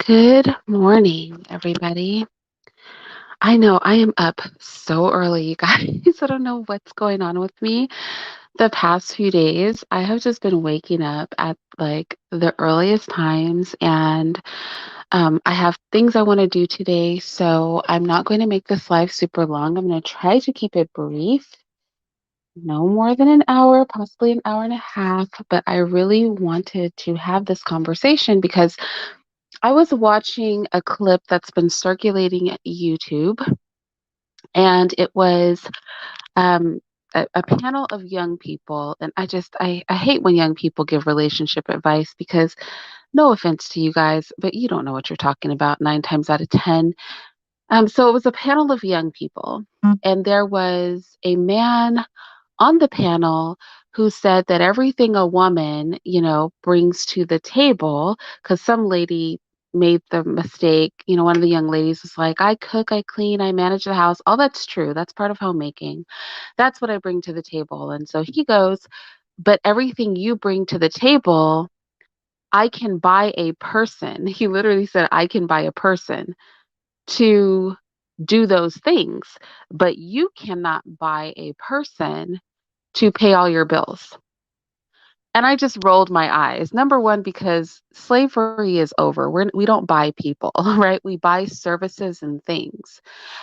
Good morning, everybody. I know I am up so early, you guys. I don't know what's going on with me. The past few days, I have just been waking up at like the earliest times, and I have things I want to do today. So I'm not going to make this live super long. I'm going to try to keep it brief, no more than an hour, possibly an hour and a half. But I really wanted to have this conversation because I was watching a clip that's been circulating at YouTube, and it was um, a panel of young people. And I hate when young people give relationship advice because, no offense to you guys, but you don't know what you're talking about nine times out of 10. So it was a panel of young people, and there was a man on the panel who said that everything a woman, brings to the table, because some lady made the mistake, one of the young ladies was like, I cook, I clean, I manage the house. All that's true. That's part of homemaking. That's what I bring to the table. And so he goes, but everything you bring to the table, I can buy a person. He literally said, I can buy a person to do those things, but you cannot buy a person to pay all your bills. And I just rolled my eyes. Number one, because slavery is over. We don't buy people, right? We buy services and things.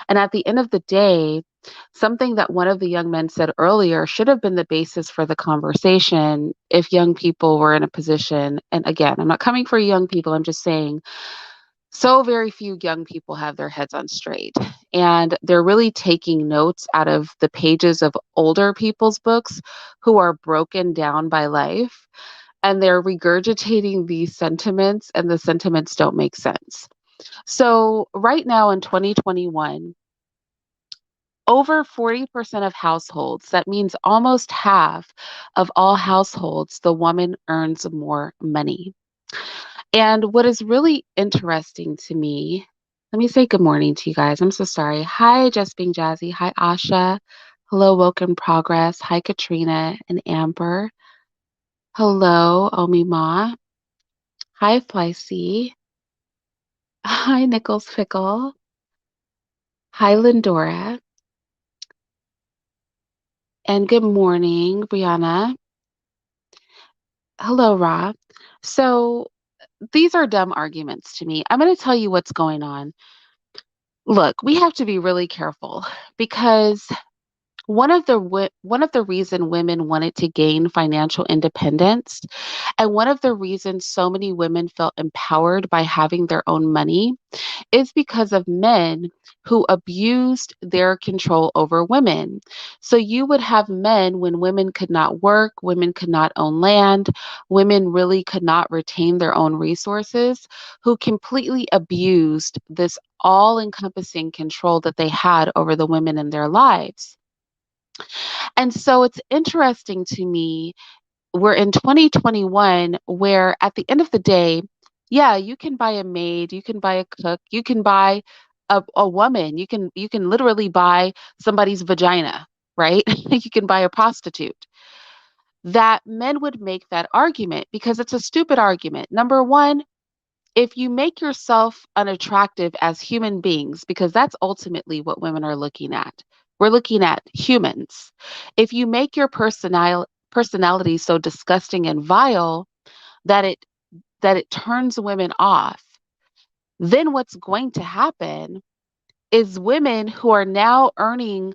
And at the end of the day, something that one of the young men said earlier should have been the basis for the conversation if young people were in a position. And again, I'm not coming for young people, I'm just saying so very few young people have their heads on straight, and they're really taking notes out of the pages of older people's books who are broken down by life, and they're regurgitating these sentiments, and the sentiments don't make sense. So right now in 2021, over 40% of households, that means almost half of all households, the woman earns more money. And what is really interesting to me, let me say good morning to you guys. I'm so sorry. Hi, Just Being Jazzy. Hi, Asha. Hello, Woke in Progress. Hi, Katrina and Amber. Hello, Omi Ma. Hi, Flycy. Hi, Nichols Fickle. Hi, Lindora. And good morning, Brianna. Hello, Rob. So these are dumb arguments to me. I'm going to tell you what's going on. Look, we have to be really careful because one of the reason women wanted to gain financial independence, and one of the reasons so many women felt empowered by having their own money, is because of men who abused their control over women. So you would have men, when women could not work, women could not own land, women really could not retain their own resources, who completely abused this all encompassing control that they had over the women in their lives. And so it's interesting to me, we're in 2021, where at the end of the day, yeah, you can buy a maid, you can buy a cook, you can buy a woman, you can literally buy somebody's vagina, right? You can buy a prostitute. That men would make that argument because it's a stupid argument. Number one, if you make yourself unattractive as human beings, because that's ultimately what women are looking at. We're looking at humans. If you make your personality so disgusting and vile that it turns women off, then what's going to happen is women who are now earning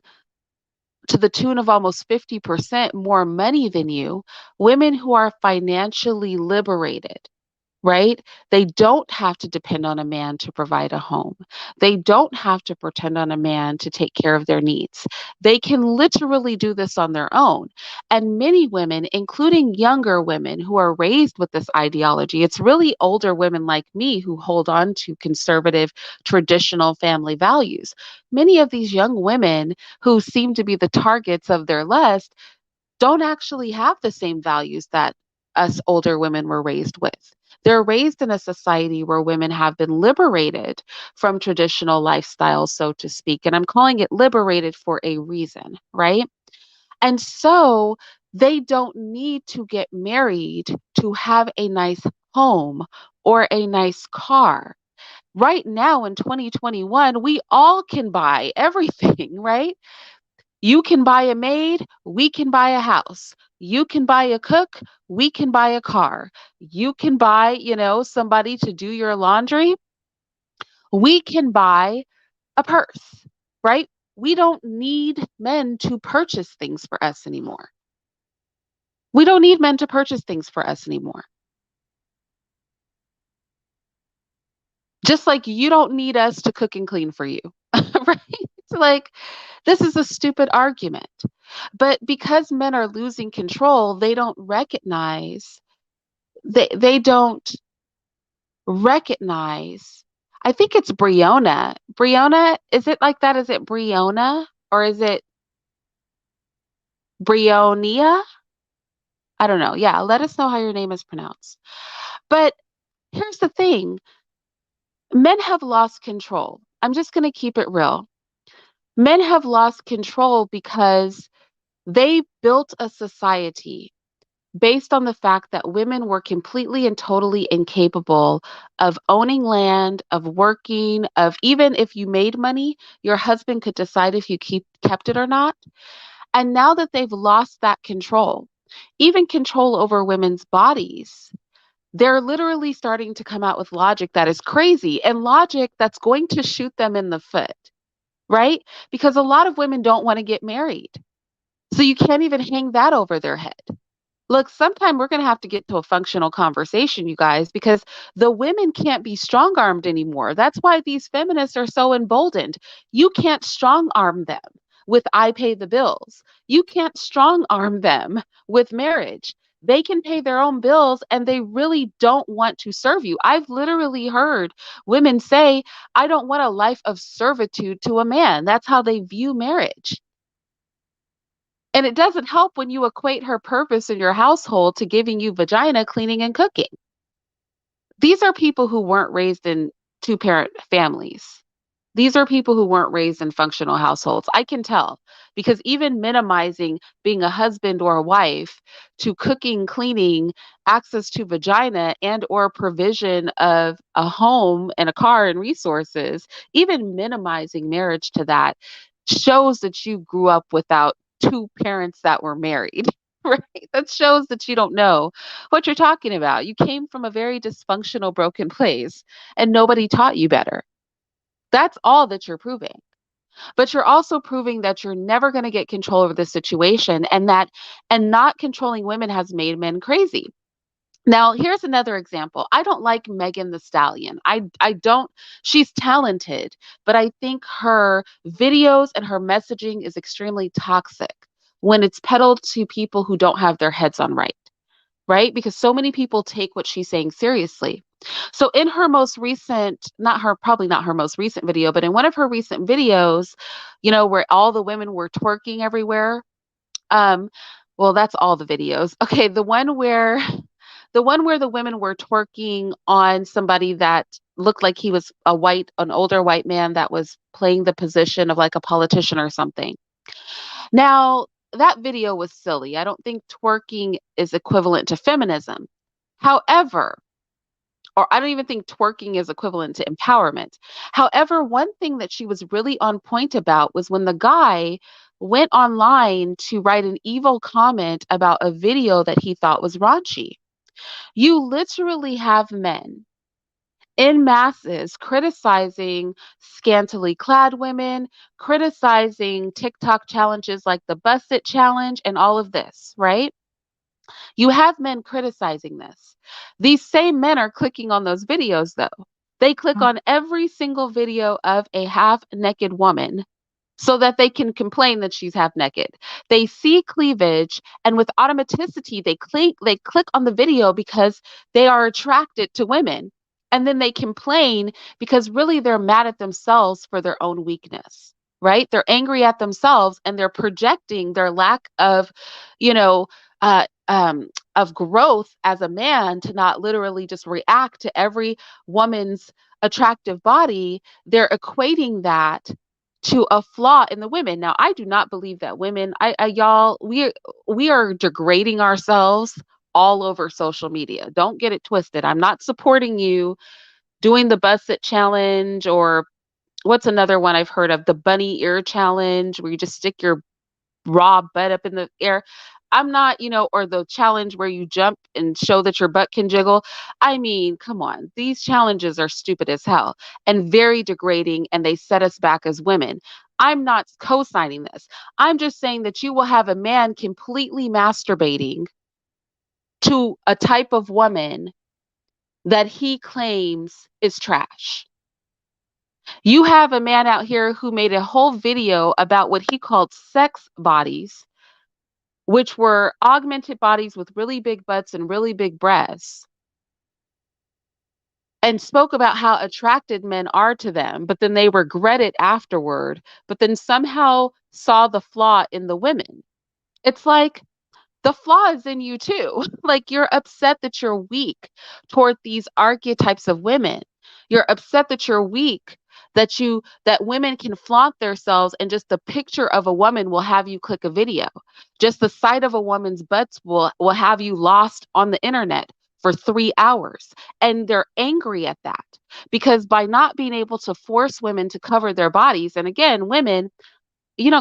to the tune of almost 50% more money than you, women who are financially liberated, right? They don't have to depend on a man to provide a home. They don't have to pretend on a man to take care of their needs. They can literally do this on their own. And many women, including younger women who are raised with this ideology, it's really older women like me who hold on to conservative, traditional family values. Many of these young women who seem to be the targets of their lust don't actually have the same values that us older women were raised with. They're raised in a society where women have been liberated from traditional lifestyles, so to speak. And I'm calling it liberated for a reason, right? And so they don't need to get married to have a nice home or a nice car. Right now in 2021, we all can buy everything, right? You can buy a maid, we can buy a house. You can buy a cook, we can buy a car. You can buy, somebody to do your laundry, we can buy a purse, right? We don't need men to purchase things for us anymore. We don't need men to purchase things for us anymore. Just like you don't need us to cook and clean for you, right? It's like, this is a stupid argument. But because men are losing control, they don't recognize. I think it's Briona. Briona, is it like that? Is it Briona or is it Brionia? I don't know. Yeah, let us know how your name is pronounced. But here's the thing, men have lost control. I'm just going to keep it real. Men have lost control because they built a society based on the fact that women were completely and totally incapable of owning land, of working, of even if you made money, your husband could decide if you kept it or not. And now that they've lost that control, even control over women's bodies, they're literally starting to come out with logic that is crazy and logic that's going to shoot them in the foot, right? Because a lot of women don't want to get married. So you can't even hang that over their head. Look, sometime we're going to have to get to a functional conversation, you guys, because the women can't be strong armed anymore. That's why these feminists are so emboldened. You can't strong arm them with I pay the bills. You can't strong arm them with marriage. They can pay their own bills and they really don't want to serve you. I've literally heard women say, I don't want a life of servitude to a man. That's how they view marriage. And it doesn't help when you equate her purpose in your household to giving you vagina, cleaning, and cooking. These are people who weren't raised in two-parent families. These are people who weren't raised in functional households. I can tell because even minimizing being a husband or a wife to cooking, cleaning, access to vagina and or provision of a home and a car and resources, even minimizing marriage to that shows that you grew up without two parents that were married. Right? That shows that you don't know what you're talking about. You came from a very dysfunctional, broken place and nobody taught you better. That's all that you're proving. But you're also proving that you're never going to get control over the situation and not controlling women has made men crazy. Now, here's another example. I don't like Megan the Stallion. I don't she's talented, but I think her videos and her messaging is extremely toxic when it's peddled to people who don't have their heads on right? Because so many people take what she's saying seriously. So in her most recent, probably not her most recent video, but in one of her recent videos, where all the women were twerking everywhere. Um, well, that's all the videos. Okay, the one where the women were twerking on somebody that looked like he was an older white man that was playing the position of like a politician or something. Now, that video was silly. I don't think twerking is equivalent to feminism. However, or I don't even think twerking is equivalent to empowerment. However, one thing that she was really on point about was when the guy went online to write an evil comment about a video that he thought was raunchy. You literally have men in masses criticizing scantily clad women, criticizing TikTok challenges like the Bust It challenge and all of this, right? You have men criticizing this. These same men are clicking on those videos, though. They click on every single video of a half naked woman so that they can complain that she's half naked. They see cleavage and with automaticity they click on the video because they are attracted to women. And then they complain because really they're mad at themselves for their own weakness. Right? They're angry at themselves and they're projecting their lack you know, of growth as a man to not literally just react to every woman's attractive body. They're equating that to a flaw in the women. Now, I do not believe that women, y'all, we are degrading ourselves all over social media. Don't get it twisted. I'm not supporting you doing the busset challenge, or what's another one I've heard of? The bunny ear challenge, where you just stick your raw butt up in the air. I'm not, or the challenge where you jump and show that your butt can jiggle. I mean, come on. These challenges are stupid as hell and very degrading, and they set us back as women. I'm not co signing this. I'm just saying that you will have a man completely masturbating to a type of woman that he claims is trash. You have a man out here who made a whole video about what he called sex bodies, which were augmented bodies with really big butts and really big breasts, and spoke about how attracted men are to them, but then they regret it afterward, but then somehow saw the flaw in the women. It's like, the flaw is in you too. Like, you're upset that you're weak toward these archetypes of women. You're upset that you're weak, that women can flaunt themselves, and just the picture of a woman will have you click a video. Just the sight of a woman's butts will have you lost on the internet for 3 hours. And they're angry at that because by not being able to force women to cover their bodies, and again, women,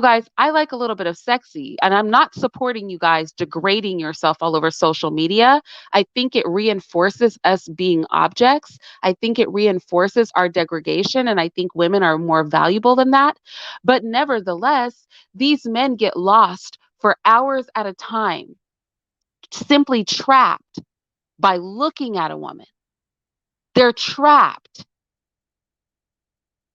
guys, I like a little bit of sexy, and I'm not supporting you guys degrading yourself all over social media. I think it reinforces us being objects. I think it reinforces our degradation, and I think women are more valuable than that. But nevertheless, these men get lost for hours at a time, simply trapped by looking at a woman. They're trapped.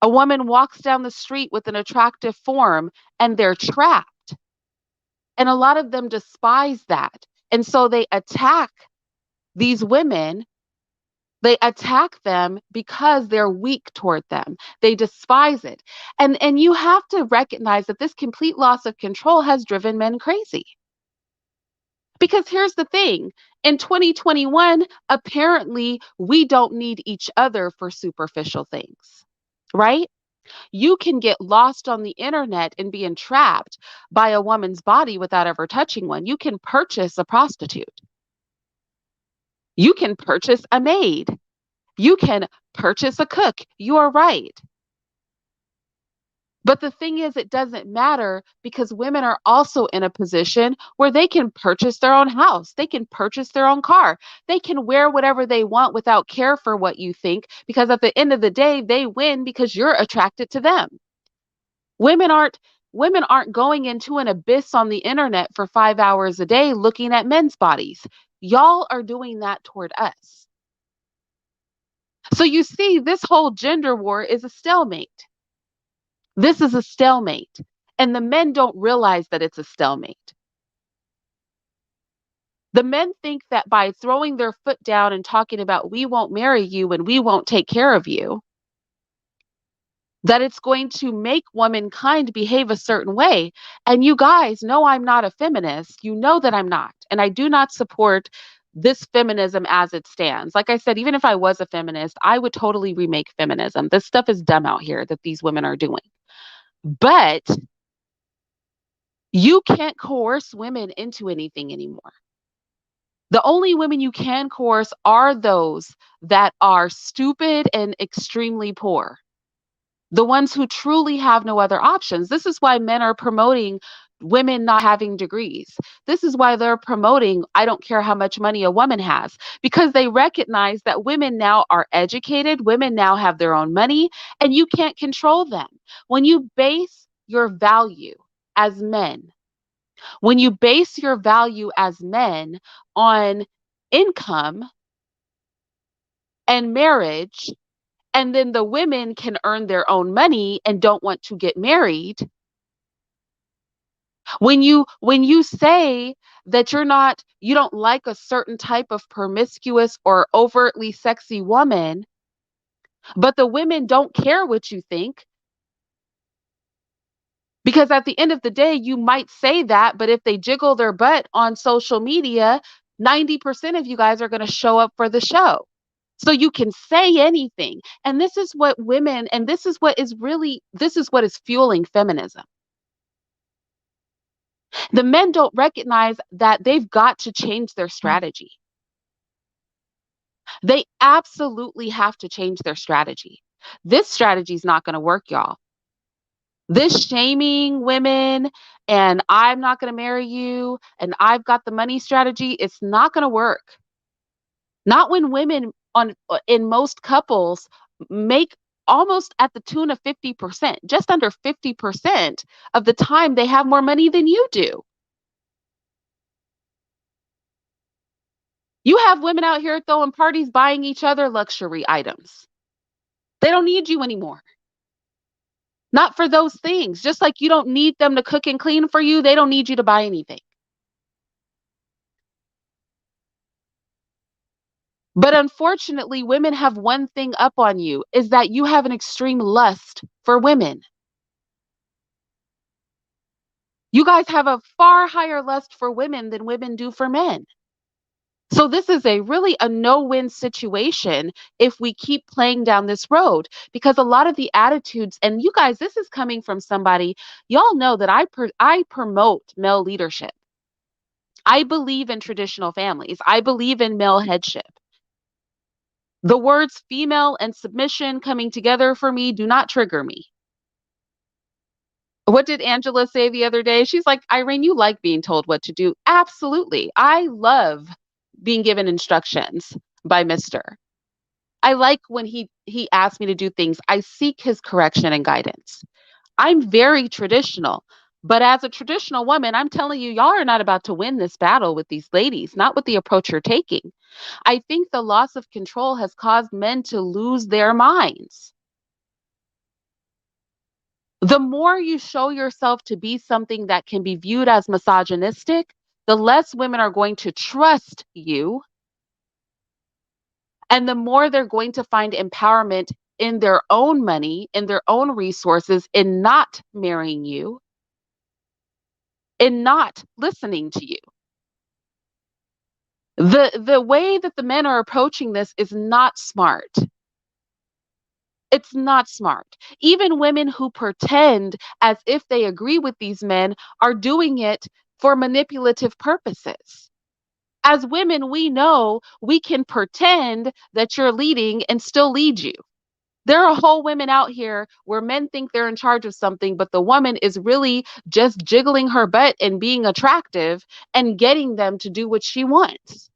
A woman walks down the street with an attractive form, and they're trapped. And a lot of them despise that. And so they attack these women. They attack them because they're weak toward them. They despise it. And you have to recognize that this complete loss of control has driven men crazy. Because here's the thing. In 2021, apparently we don't need each other for superficial things, right? You can get lost on the internet and be entrapped by a woman's body without ever touching one. You can purchase a prostitute. You can purchase a maid. You can purchase a cook. You are right. But the thing is, it doesn't matter because women are also in a position where they can purchase their own house. They can purchase their own car. They can wear whatever they want without care for what you think, because at the end of the day, they win because you're attracted to them. Women aren't going into an abyss on the internet for 5 hours a day looking at men's bodies. Y'all are doing that toward us. So you see, this whole gender war is a stalemate. This is a stalemate. And the men don't realize that it's a stalemate. The men think that by throwing their foot down and talking about, we won't marry you and we won't take care of you, that it's going to make womankind behave a certain way. And you guys know I'm not a feminist. You know that I'm not. And I do not support this feminism as it stands. Like I said, even if I was a feminist, I would totally remake feminism. This stuff is dumb out here that these women are doing. But you can't coerce women into anything anymore. The only women you can coerce are those that are stupid and extremely poor. The ones who truly have no other options. This is why men are promoting women not having degrees. This is why they're promoting, I don't care how much money a woman has, because they recognize that women now are educated, women now have their own money, and you can't control them. When you base your value as men, when you base your value as men on income and marriage, and then the women can earn their own money and don't want to get married, when you say that you don't like a certain type of promiscuous or overtly sexy woman, but the women don't care what you think, because at the end of the day you might say that, but if they jiggle their butt on social media, 90% of you guys are going to show up for the show. So you can say anything. And this is what women, and this is what is fueling feminism. The men don't recognize that they've got to change their strategy. They absolutely have to change their strategy. This strategy is not going to work, y'all. This shaming women and I'm not going to marry you and I've got the money strategy, it's not going to work. Not when women on in most couples make almost at the tune of 50%, just under 50% of the time they have more money than you do. You have women out here throwing parties buying each other luxury items. They don't need you anymore. Not for those things. Just like you don't need them to cook and clean for you, they don't need you to buy anything. But unfortunately, women have one thing up on you is that you have an extreme lust for women. You guys have a far higher lust for women than women do for men. So this is a really a no-win situation if we keep playing down this road because a lot of the attitudes and you guys this is coming from somebody y'all know that I promote male leadership. I believe in traditional families. I believe in male headship. The words female and submission coming together for me do not trigger me. What did Angela say the other day? She's like, Irene, you like being told what to do. Absolutely. I love being given instructions by Mr. I like when he asks me to do things. I seek his correction and guidance. I'm very traditional. But as a traditional woman, I'm telling you, y'all are not about to win this battle with these ladies, not with the approach you're taking. I think the loss of control has caused men to lose their minds. The more you show yourself to be something that can be viewed as misogynistic, the less women are going to trust you. And the more they're going to find empowerment in their own money, in their own resources, in not marrying you, in not listening to you. The way that the men are approaching this is not smart. It's not smart. Even women who pretend as if they agree with these men are doing it for manipulative purposes. As women, we know we can pretend that you're leading and still lead you. There are whole women out here where men think they're in charge of something, but the woman is really just jiggling her butt and being attractive and getting them to do what she wants.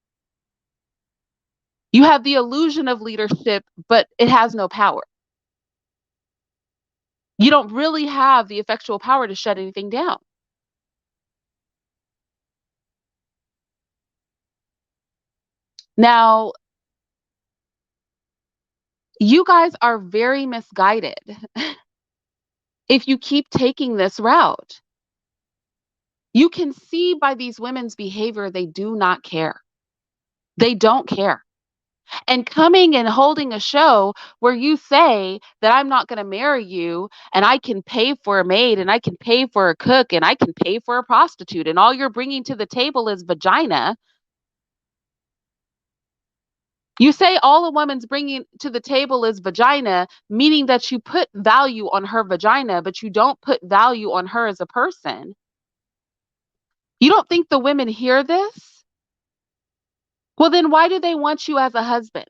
You have the illusion of leadership, but it has no power. You don't really have the effectual power to shut anything down. Now, you guys are very misguided if you keep taking this route. You can see by these women's behavior, they do not care. They don't care. And coming and holding a show where you say that I'm not going to marry you and I can pay for a maid and I can pay for a cook and I can pay for a prostitute and all you're bringing to the table is vagina. You say all a woman's bringing to the table is vagina, meaning that you put value on her vagina, but you don't put value on her as a person. You don't think the women hear this? Well, then why do they want you as a husband?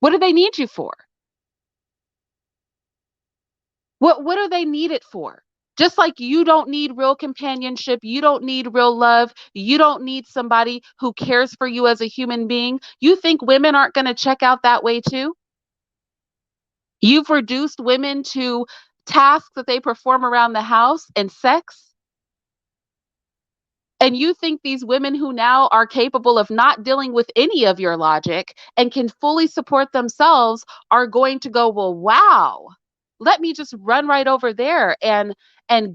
What do they need you for? What do they need it for? Just like you don't need real companionship, you don't need real love, you don't need somebody who cares for you as a human being. You think women aren't going to check out that way too? You've reduced women to tasks that they perform around the house and sex. And you think these women who now are capable of not dealing with any of your logic and can fully support themselves are going to go, well, wow, let me just run right over there and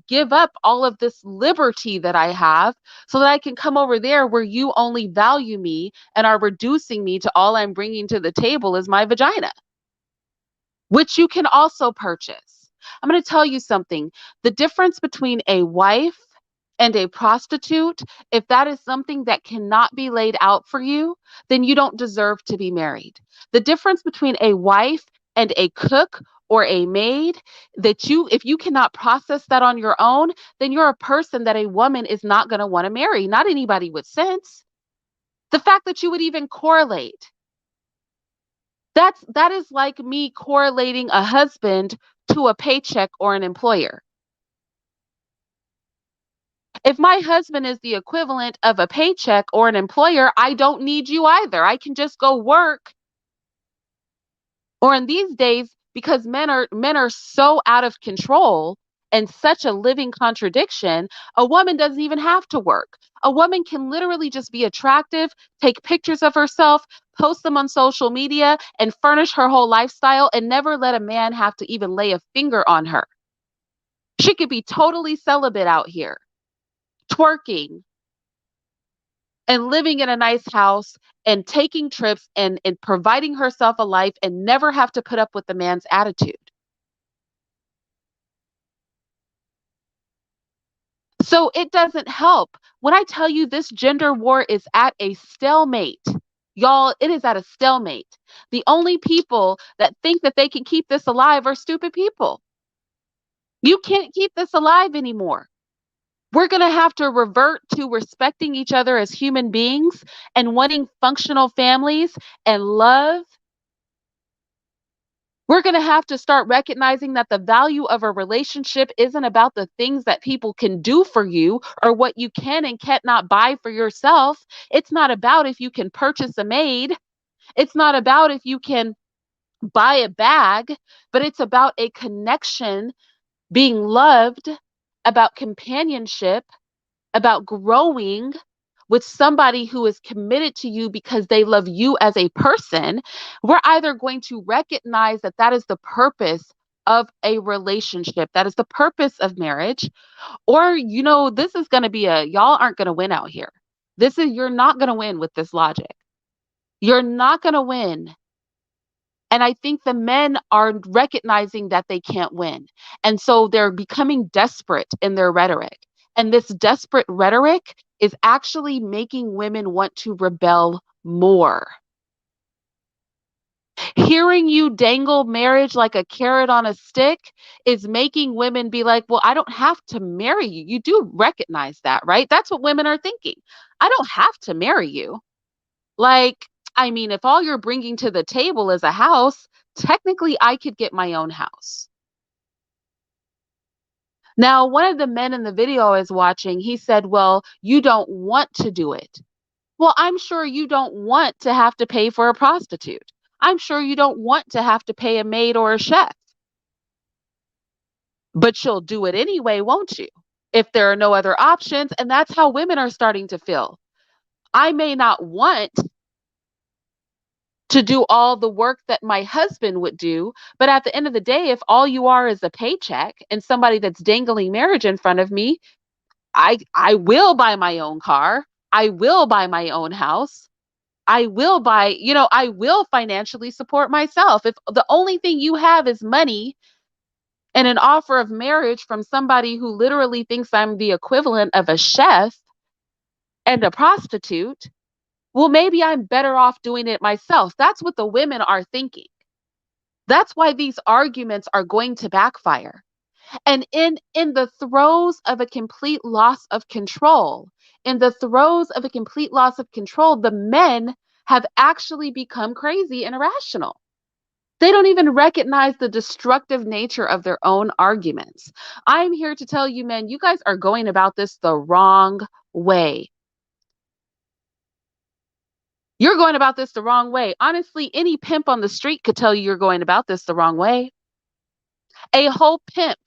give up all of this liberty that I have so that I can come over there where you only value me and are reducing me to all I'm bringing to the table is my vagina, which you can also purchase. I'm going to tell you something. The difference between a wife and a prostitute, if that is something that cannot be laid out for you, then you don't deserve to be married. The difference between a wife and a cook or a maid, if you cannot process that on your own, then you're a person that a woman is not going to want to marry, not anybody with sense. The fact that you would even correlate. That is like me correlating a husband to a paycheck or an employer. If my husband is the equivalent of a paycheck or an employer, I don't need you either. I can just go work. Or in these days, because men are so out of control and such a living contradiction, a woman doesn't even have to work. A woman can literally just be attractive, take pictures of herself, post them on social media, and furnish her whole lifestyle and never let a man have to even lay a finger on her. She could be totally celibate out here, twerking and living in a nice house and taking trips and providing herself a life and never have to put up with the man's attitude. So it doesn't help. When I tell you this gender war is at a stalemate, y'all, it is at a stalemate. The only people that think that they can keep this alive are stupid people. You can't keep this alive anymore. We're going to have to revert to respecting each other as human beings and wanting functional families and love. We're going to have to start recognizing that the value of a relationship isn't about the things that people can do for you or what you can and cannot buy for yourself. It's not about if you can purchase a maid. It's not about if you can buy a bag, but it's about a connection, being loved, about companionship, about growing with somebody who is committed to you because they love you as a person. We're either going to recognize that that is the purpose of a relationship, that is the purpose of marriage, or, this is going to be y'all aren't going to win out here. You're not going to win with this logic. You're not going to win. And I think the men are recognizing that they can't win. And so they're becoming desperate in their rhetoric. And this desperate rhetoric is actually making women want to rebel more. Hearing you dangle marriage like a carrot on a stick is making women be like, well, I don't have to marry you. You do recognize that, right? That's what women are thinking. I don't have to marry you. Like, I mean, if all you're bringing to the table is a house, technically I could get my own house. Now, one of the men in the video I was watching, he said, well, you don't want to do it. Well, I'm sure you don't want to have to pay for a prostitute. I'm sure you don't want to have to pay a maid or a chef. But you'll do it anyway, won't you? If there are no other options. And that's how women are starting to feel. I may not want to do all the work that my husband would do. But at the end of the day, if all you are is a paycheck and somebody that's dangling marriage in front of me, I will buy my own car. I will buy my own house. I will I will financially support myself. If the only thing you have is money and an offer of marriage from somebody who literally thinks I'm the equivalent of a chef and a prostitute, well, maybe I'm better off doing it myself. That's what the women are thinking. That's why these arguments are going to backfire. And in the throes of a complete loss of control, the men have actually become crazy and irrational. They don't even recognize the destructive nature of their own arguments. I'm here to tell you, men, you guys are going about this the wrong way. You're going about this the wrong way. Honestly, any pimp on the street could tell you you're going about this the wrong way. A whole pimp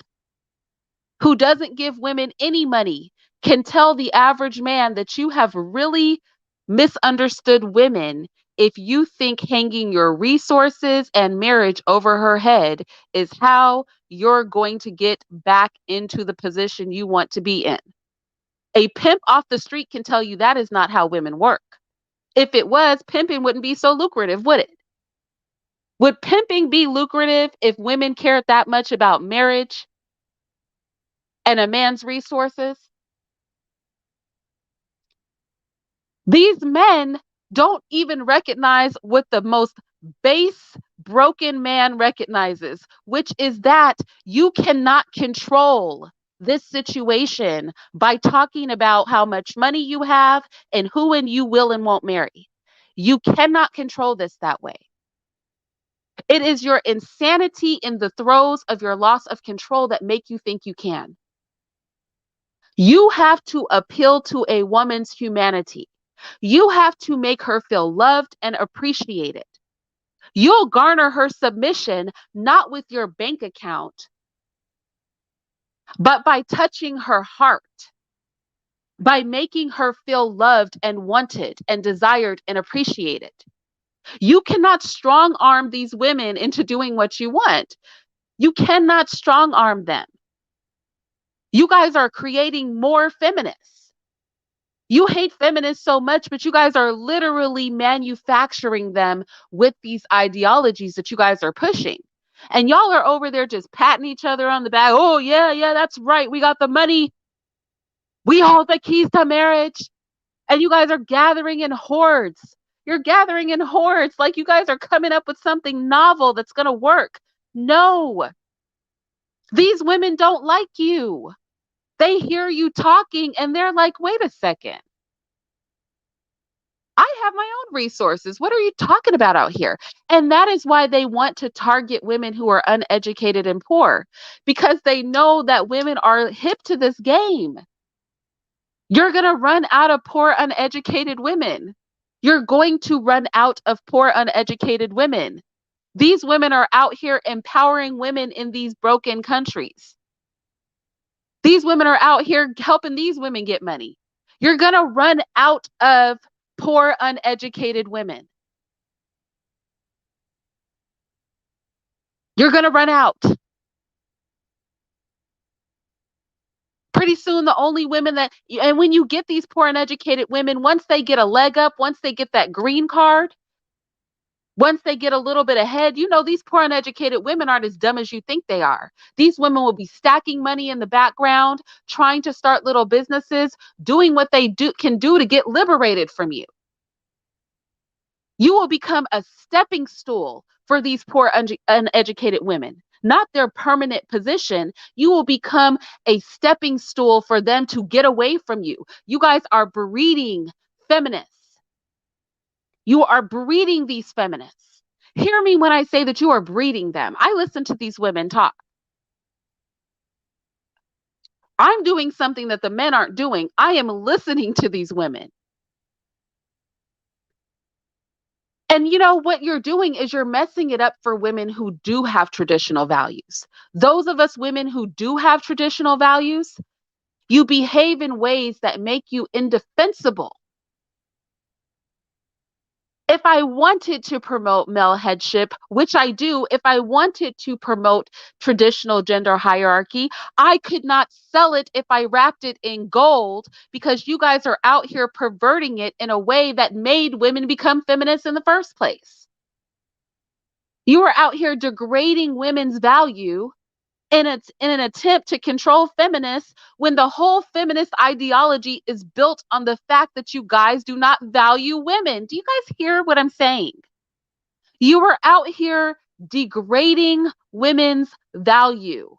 who doesn't give women any money can tell the average man that you have really misunderstood women if you think hanging your resources and marriage over her head is how you're going to get back into the position you want to be in. A pimp off the street can tell you that is not how women work. If it was, pimping wouldn't be so lucrative, would it? Would pimping be lucrative if women cared that much about marriage and a man's resources? These men don't even recognize what the most base, broken man recognizes, which is that you cannot control this situation by talking about how much money you have and who and you will and won't marry. You cannot control this that way. It is your insanity in the throes of your loss of control that make you think you can. You have to appeal to a woman's humanity. You have to make her feel loved and appreciated. You'll garner her submission not with your bank account, but by touching her heart, by making her feel loved and wanted and desired and appreciated. You cannot strong arm these women into doing what you want. You cannot strong arm them. You guys are creating more feminists. You hate feminists so much, but you guys are literally manufacturing them with these ideologies that you guys are pushing. And y'all are over there just patting each other on the back. Oh, yeah, that's right. We got the money. We hold the keys to marriage. And you guys are gathering in hordes. You're gathering in hordes like you guys are coming up with something novel that's going to work. No. These women don't like you. They hear you talking and they're like, wait a second. I have my own resources. What are you talking about out here? And that is why they want to target women who are uneducated and poor, because they know that women are hip to this game. You're going to run out of poor, uneducated women. You're going to run out of poor, uneducated women. These women are out here empowering women in these broken countries. These women are out here helping these women get money. You're going to run out of poor, uneducated women. You're going to run out. Pretty soon, the only women that, and when you get these poor, uneducated women, once they get a leg up, once they get that green card, once they get a little bit ahead, you know, these poor uneducated women aren't as dumb as you think they are. These women will be stacking money in the background, trying to start little businesses, doing what they can do to get liberated from you. You will become a stepping stool for these poor uneducated women, not their permanent position. You will become a stepping stool for them to get away from you. You guys are breeding feminists. You are breeding these feminists. Hear me when I say that you are breeding them. I listen to these women talk. I'm doing something that the men aren't doing. I am listening to these women. And you know what you're doing is you're messing it up for women who do have traditional values. Those of us women who do have traditional values, you behave in ways that make you indefensible. If I wanted to promote male headship, which I do, if I wanted to promote traditional gender hierarchy, I could not sell it if I wrapped it in gold, because you guys are out here perverting it in a way that made women become feminists in the first place. You are out here degrading women's value in an attempt to control feminists, when the whole feminist ideology is built on the fact that you guys do not value women. Do you guys hear what I'm saying? You are out here degrading women's value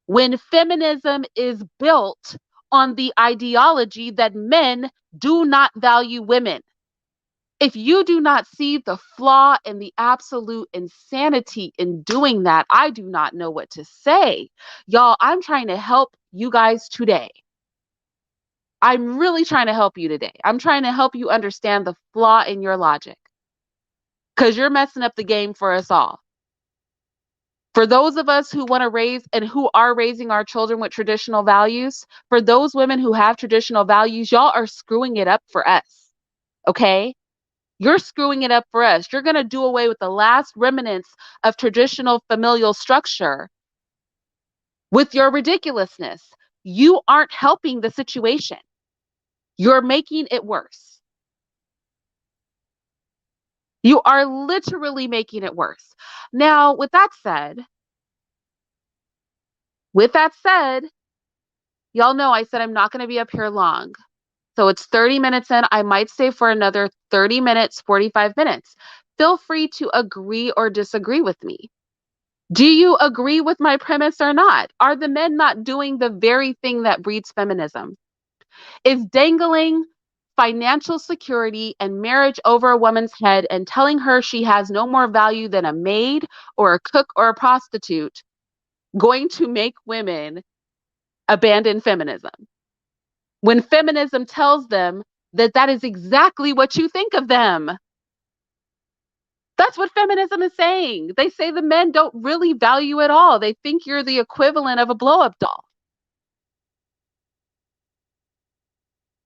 when feminism is built on the ideology that men do not value women. If you do not see the flaw and the absolute insanity in doing that, I do not know what to say. Y'all, I'm trying to help you guys today. I'm really trying to help you today. I'm trying to help you understand the flaw in your logic, because you're messing up the game for us all. For those of us who want to raise and who are raising our children with traditional values, for those women who have traditional values, y'all are screwing it up for us. Okay? You're screwing it up for us. You're going to do away with the last remnants of traditional familial structure with your ridiculousness. You aren't helping the situation. You're making it worse. You are literally making it worse. Now, with that said, y'all know I said I'm not going to be up here long. So it's 30 minutes in. I might stay for another 30 minutes, 45 minutes. Feel free to agree or disagree with me. Do you agree with my premise or not? Are the men not doing the very thing that breeds feminism? Is dangling financial security and marriage over a woman's head and telling her she has no more value than a maid or a cook or a prostitute going to make women abandon feminism? When feminism tells them that that is exactly what you think of them. That's what feminism is saying. They say the men don't really value at all. They think you're the equivalent of a blow up doll.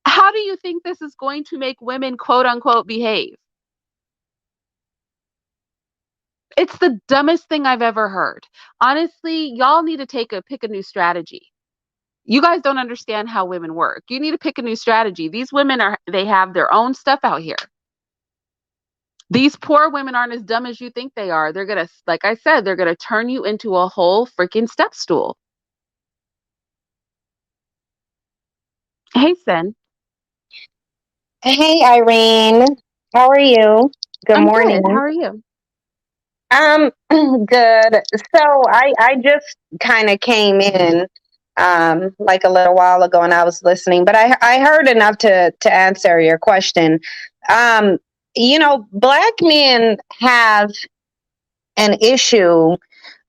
How do you think this is going to make women, quote unquote, behave? It's the dumbest thing I've ever heard. Honestly, y'all need to pick a new strategy. You guys don't understand how women work. You need to pick a new strategy. These women they have their own stuff out here. These poor women aren't as dumb as you think they are. They're going to, like I said, they're going to turn you into a whole freaking step stool. Hey, Cyn. Hey Irene, how are you? Good I'm good. How morning. are you? Good. So I just kind of came in like a little while ago and I was listening, but I heard enough to answer your question. Um, Black men have an issue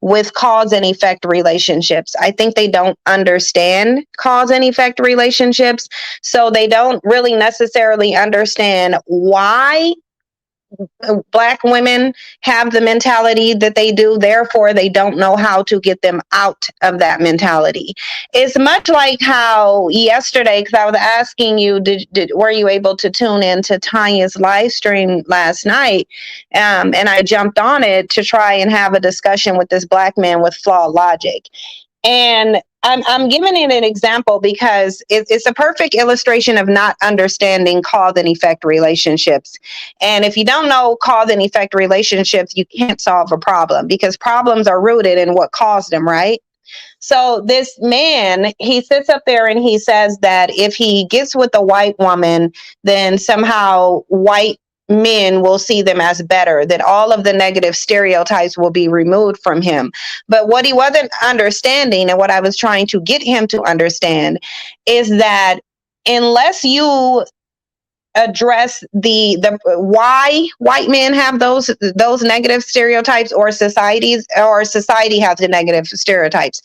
with cause and effect relationships. I think they don't understand cause and effect relationships, so they don't really necessarily understand why Black women have the mentality that they do. Therefore, they don't know how to get them out of that mentality. It's much like how yesterday, because I was asking you, were you able to tune in to Tanya's live stream last night? And I jumped on it to try and have a discussion with this Black man with flawed logic. And I'm giving it an example because it's a perfect illustration of not understanding cause and effect relationships. And if you don't know cause and effect relationships, you can't solve a problem because problems are rooted in what caused them, right? So this man, he sits up there and he says that if he gets with a white woman, then somehow white men will see them as better, that all of the negative stereotypes will be removed from him. But what he wasn't understanding, and what I was trying to get him to understand, is that unless you address the why white men have those negative stereotypes, or society has the negative stereotypes,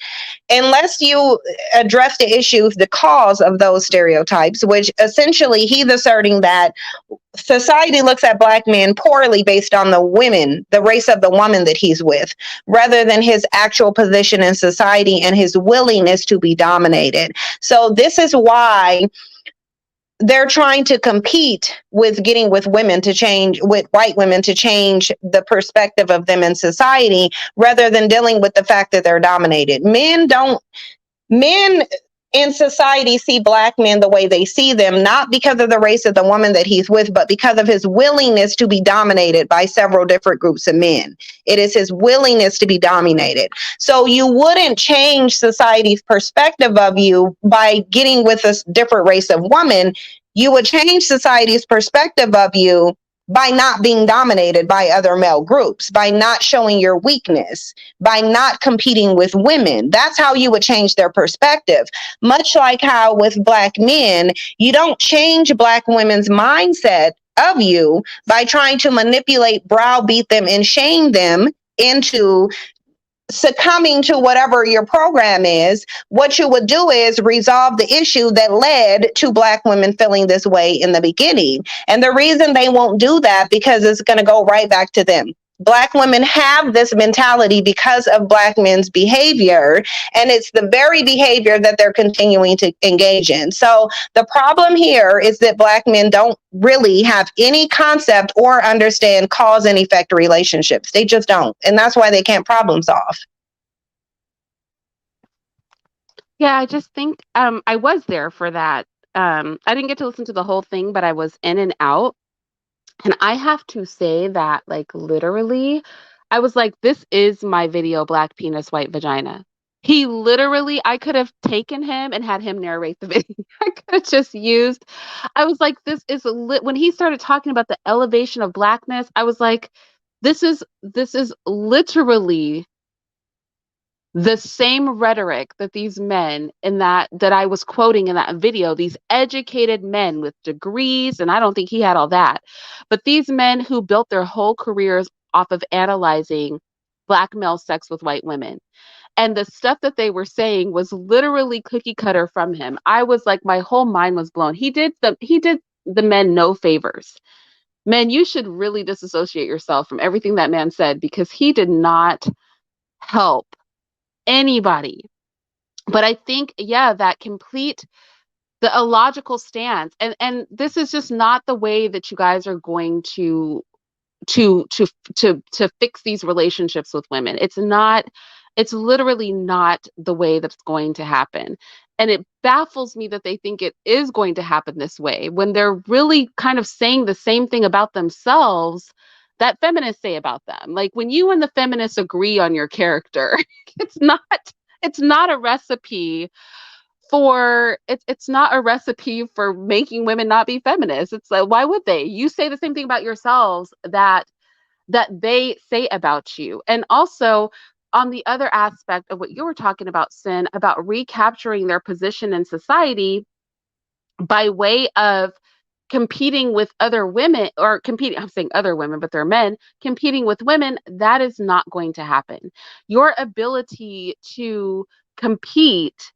unless you address the issue, the cause of those stereotypes, which essentially he's asserting that society looks at Black men poorly based on the race of the woman that he's with, rather than his actual position in society and his willingness to be dominated. So this is why they're trying to compete with getting with women to change, with white women to change the perspective of them in society, rather than dealing with the fact that they're dominated. Men in society see Black men the way they see them, not because of the race of the woman that he's with, but because of his willingness to be dominated by several different groups of men. It is his willingness to be dominated. So you wouldn't change society's perspective of you by getting with a different race of woman. You would change society's perspective of you by not being dominated by other male groups, by not showing your weakness, by not competing with women. That's how you would change their perspective. Much like how with Black men, you don't change Black women's mindset of you by trying to manipulate, browbeat them, and shame them into succumbing to whatever your program is. What you would do is resolve the issue that led to Black women feeling this way in the beginning. And the reason they won't do that, because it's going to go right back to them. Black women have this mentality because of Black men's behavior, and it's the very behavior that they're continuing to engage in. So the problem here is that Black men don't really have any concept or understand cause and effect relationships. They just don't. And that's why they can't problem solve. Yeah, I just think I was there for that. I didn't get to listen to the whole thing, but I was in and out. And I have to say that, like, literally, I was like, this is my video, Black Penis, White Vagina. He literally, I could have taken him and had him narrate the video. I could have just used, I was like, this is when he started talking about the elevation of Blackness, I was like, this is literally The same rhetoric that these men in that I was quoting in that video, these educated men with degrees, and I don't think he had all that, but these men who built their whole careers off of analyzing black male sex with white women. And the stuff that they were saying was literally cookie cutter from him. I was like, my whole mind was blown. He did the men no favors. Men, you should really disassociate yourself from everything that man said, because he did not help anybody. But I think, yeah, that complete the illogical stance, and this is just not the way that you guys are going to to to fix these relationships with women. It's not, it's literally not the way that's going to happen. And it baffles me that they think it is going to happen this way when they're really kind of saying the same thing about themselves that feminists say about them. Like when you and the feminists agree on your character, it's not it's not a recipe for it's not a recipe for making women not be feminists. It's like, why would they? You say the same thing about yourselves that they say about you. And also, on the other aspect of what you were talking about, Cyn, about recapturing their position in society by way of competing with other women, or competing, I'm saying other women, but they're men, competing with women, that is not going to happen. Your ability to compete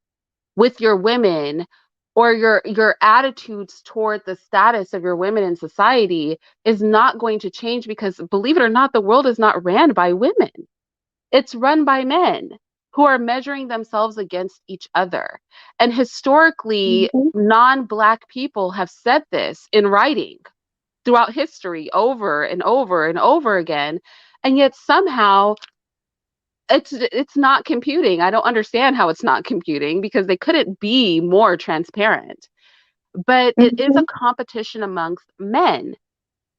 with your women, or your attitudes toward the status of your women in society, is not going to change, because believe it or not, the world is not ran by women. It's run by men who are measuring themselves against each other. And historically, Mhm. non-black people have said this in writing throughout history over and over and over again. And yet somehow it's not computing. I don't understand how it's not computing, because they couldn't be more transparent. But it is a Mhm. competition amongst men.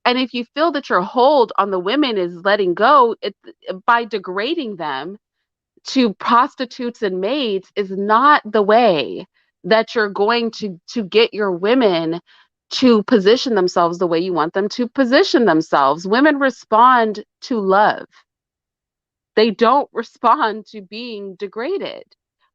And if you feel that your hold on the women is letting go, it, by degrading them to prostitutes and maids, is not the way that you're going to get your women to position themselves the way you want them to position themselves. Women respond to love. They don't respond to being degraded.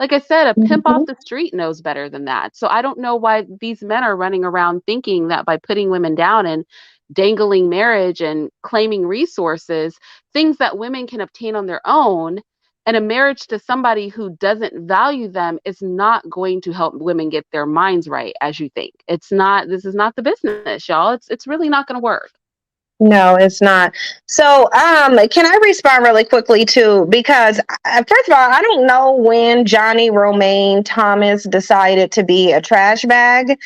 Like I said, a pimp off Mhm. the street knows better than that. So I don't know why these men are running around thinking that by putting women down and dangling marriage and claiming resources, things that women can obtain on their own, and a marriage to somebody who doesn't value them is not going to help women get their minds right as you think. It's not, this is not the business, y'all. It's really not going to work. No, it's not. So, can I respond really quickly too? Because first of all, I don't know when Johnny Romaine Thomas decided to be a trash bag.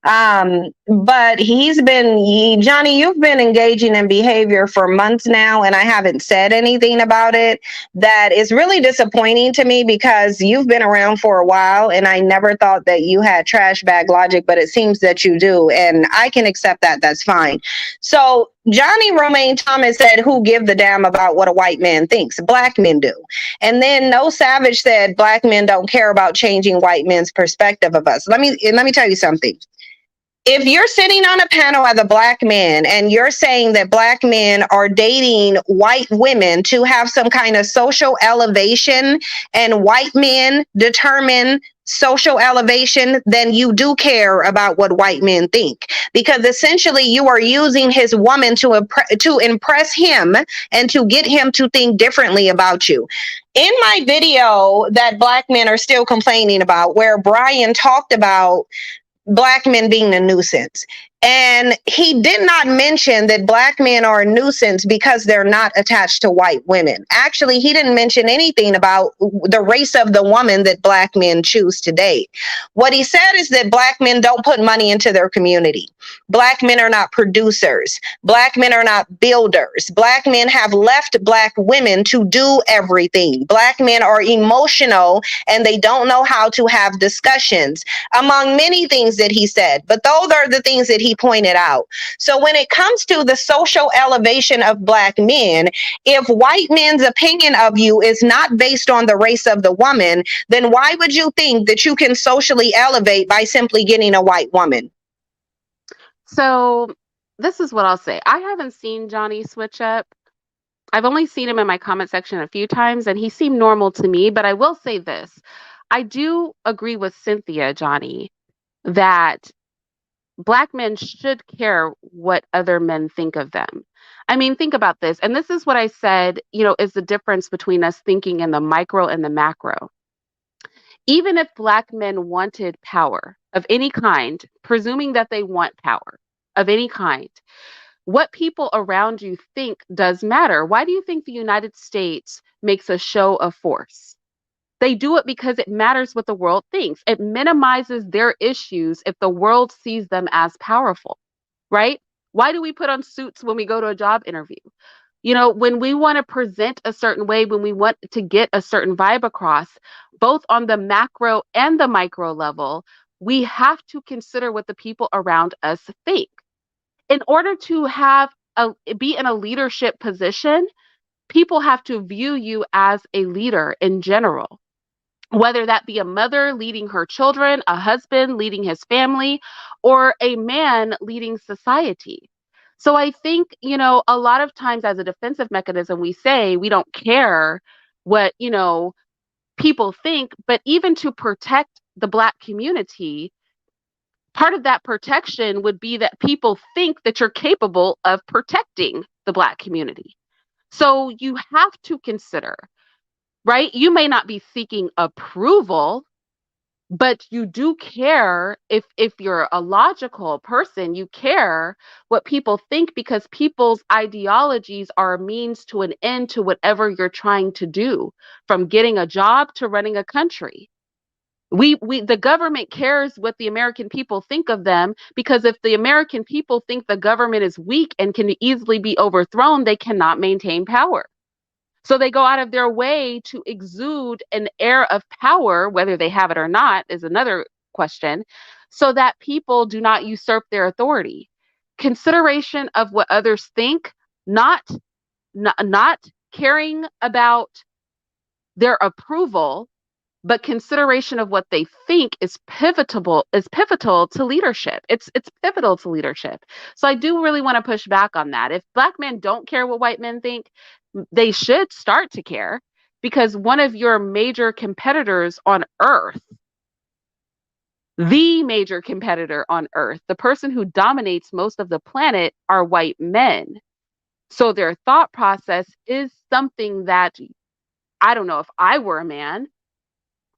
But Johnny, you've been engaging in behavior for months now, and I haven't said anything about it. That is really disappointing to me, because you've been around for a while, and I never thought that you had trash bag logic, but it seems that you do, and I can accept that. That's fine. So Johnny Romaine Thomas said, "Who give the damn about what a white man thinks? Black men do." And then No Savage said, "Black men don't care about changing white men's perspective of us." Let me tell you something. If you're sitting on a panel as a black man and you're saying that black men are dating white women to have some kind of social elevation, and white men determine social elevation, then you do care about what white men think, because essentially you are using his woman to impress him and to get him to think differently about you. In my video that black men are still complaining about, where Brian talked about black men being a nuisance. And he did not mention that black men are a nuisance because they're not attached to white women. Actually, he didn't mention anything about the race of the woman that black men choose to date. What he said is that black men don't put money into their community. Black men are not producers. Black men are not builders. Black men have left black women to do everything. Black men are emotional and they don't know how to have discussions, among many things that he said. But those are the things that he pointed out. So when it comes to the social elevation of black men, if white men's opinion of you is not based on the race of the woman, then why would you think that you can socially elevate by simply getting a white woman? So this is what I'll say. I haven't seen Johnny switch up. I've only seen him in my comment section a few times and he seemed normal to me, but I will say this. I do agree with Cynthia, Johnny, that Black men should care what other men think of them. I mean, think about this. And this is what I said, is the difference between us thinking in the micro and the macro. Even if Black men wanted power of any kind, presuming that they want power of any kind, what people around you think does matter. Why do you think the United States makes a show of force? They do it because it matters what the world thinks. It minimizes their issues if the world sees them as powerful, right? Why do we put on suits when we go to a job interview? When we want to present a certain way, when we want to get a certain vibe across, both on the macro and the micro level, we have to consider what the people around us think. In order to be in a leadership position, people have to view you as a leader in general, whether that be a mother leading her children, a husband leading his family, or a man leading society. So I think, a lot of times as a defensive mechanism, we say we don't care what, people think, but even to protect the Black community, part of that protection would be that people think that you're capable of protecting the Black community. So you have to consider, right? You may not be seeking approval, but you do care. If you're a logical person, you care what people think because people's ideologies are a means to an end to whatever you're trying to do, from getting a job to running a country. The government cares what the American people think of them, because if the American people think the government is weak and can easily be overthrown, they cannot maintain power. So they go out of their way to exude an air of power, whether they have it or not is another question, so that people do not usurp their authority. Consideration of what others think, not caring about their approval, but consideration of what they think is pivotal to leadership. It's pivotal to leadership. So I do really want to push back on that. If Black men don't care what white men think, they should start to care, because one of your major competitors on earth, the major competitor on earth, the person who dominates most of the planet, are white men. So their thought process is something that, I don't know, if I were a man,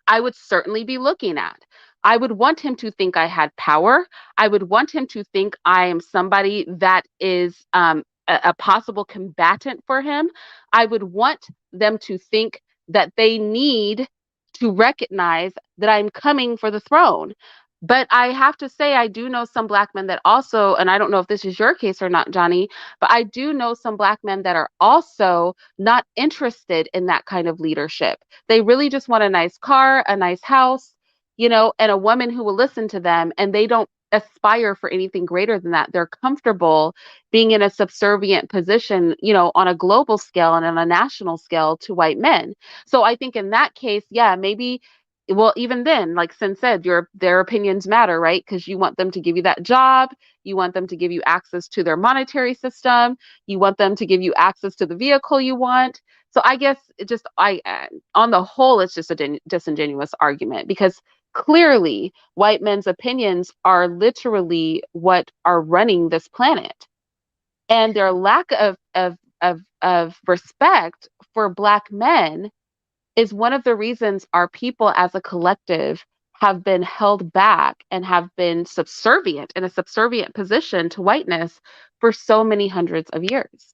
I would certainly be looking at. I would want him to think I had power. I would want him to think I am somebody that is a possible combatant for him. I would want them to think that they need to recognize that I'm coming for the throne. But I have to say, I do know some Black men that also, and I don't know if this is your case or not, Johnny, but I do know some Black men that are also not interested in that kind of leadership. They really just want a nice car, a nice house, and a woman who will listen to them, and they don't aspire for anything greater than that. They're comfortable being in a subservient position, on a global scale and on a national scale to white men. So I think in that case, yeah, maybe, well, even then, like Cyn said, their opinions matter, right? Because you want them to give you that job, you want them to give you access to their monetary system, you want them to give you access to the vehicle you want. So I guess on the whole, it's just a disingenuous argument, because clearly white men's opinions are literally what are running this planet, and their lack of respect for Black men is one of the reasons our people as a collective have been held back and have been subservient, in a subservient position to whiteness for so many hundreds of years.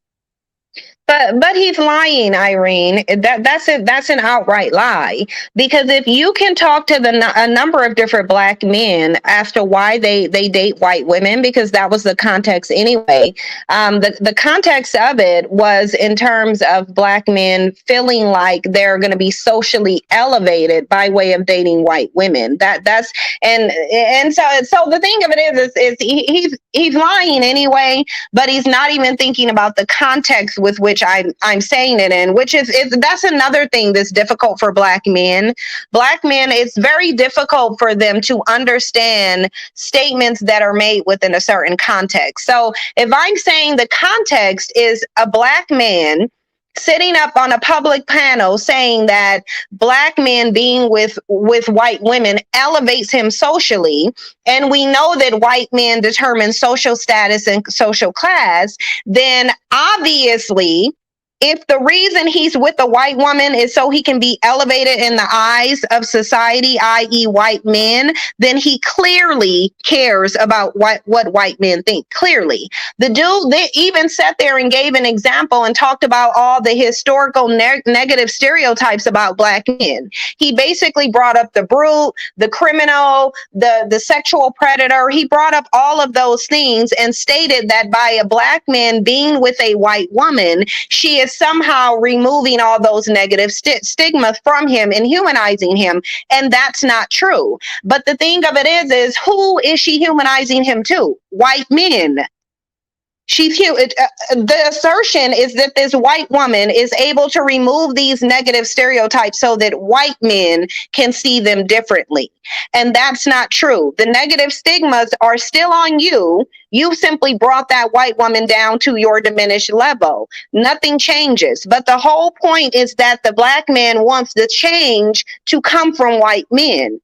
But he's lying, Irene. That's an outright lie. Because if you can talk to a number of different Black men as to why they date white women, because that was the context anyway. The context of it was in terms of Black men feeling like they're going to be socially elevated by way of dating white women. That's and so the thing of it is he's lying anyway, but he's not even thinking about the context with which I'm saying it in, which is that's another thing that's difficult for Black men. Black men, it's very difficult for them to understand statements that are made within a certain context. So if I'm saying the context is a Black man sitting up on a public panel saying that black men being with white women elevates him socially, and we know that white men determine social status and social class, then obviously if the reason he's with a white woman is so he can be elevated in the eyes of society, i.e. white men, then he clearly cares about what white men think. Clearly. The dude that even sat there and gave an example and talked about all the historical negative stereotypes about black men. He basically brought up the brute, the criminal, the sexual predator. He brought up all of those things and stated that by a black man being with a white woman, she is somehow removing all those negative stigmas from him and humanizing him. And that's not true. But the thing of it is who is she humanizing him to? White men. The assertion is that this white woman is able to remove these negative stereotypes so that white men can see them differently. And that's not true. The negative stigmas are still on you. You simply brought that white woman down to your diminished level. Nothing changes. But the whole point is that the black man wants the change to come from white men.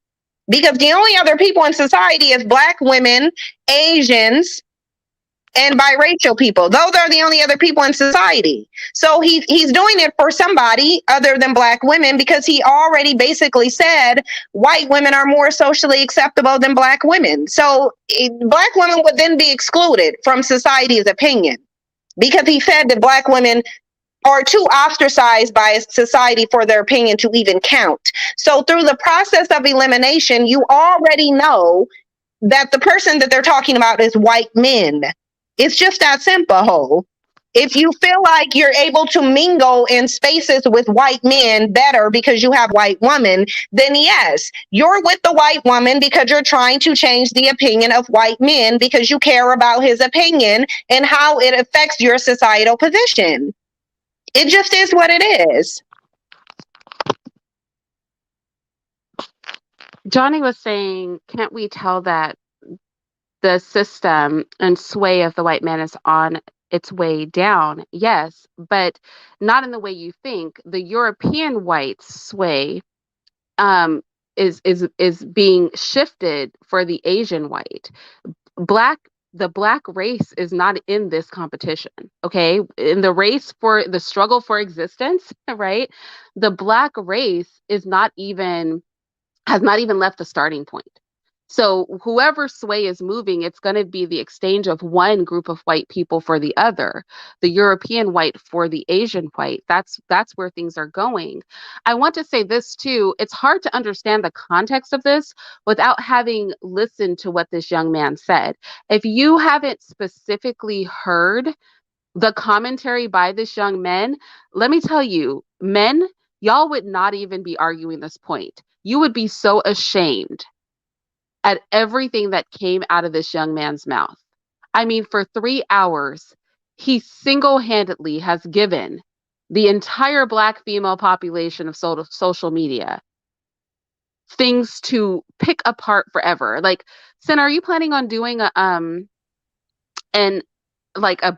Because the only other people in society is black women, Asians, and biracial people. Those are the only other people in society. So he's doing it for somebody other than black women, because he already basically said white women are more socially acceptable than black women. So black women would then be excluded from society's opinion, because he said that black women are too ostracized by society for their opinion to even count. So through the process of elimination, you already know that the person that they're talking about is white men. It's just that simple. If you feel like you're able to mingle in spaces with white men better because you have white women, then yes, you're with the white woman because you're trying to change the opinion of white men because you care about his opinion and how it affects your societal position. It just is what it is. Johnny was saying, can't we tell that the system and sway of the white man is on its way down? Yes, but not in the way you think. The European white sway is being shifted for the Asian white. The black race is not in this competition, okay? In the race for the struggle for existence, right? The black race has not even left the starting point. So whoever sway is moving, it's going to be the exchange of one group of white people for the other, the European white for the Asian white. That's where things are going. I want to say this too. It's hard to understand the context of this without having listened to what this young man said. If you haven't specifically heard the commentary by this young man, let me tell you, men, y'all would not even be arguing this point. You would be so ashamed at everything that came out of this young man's mouth. I mean, for 3 hours, he single-handedly has given the entire Black female population of social media things to pick apart forever. Like, Cyn, are you planning on doing a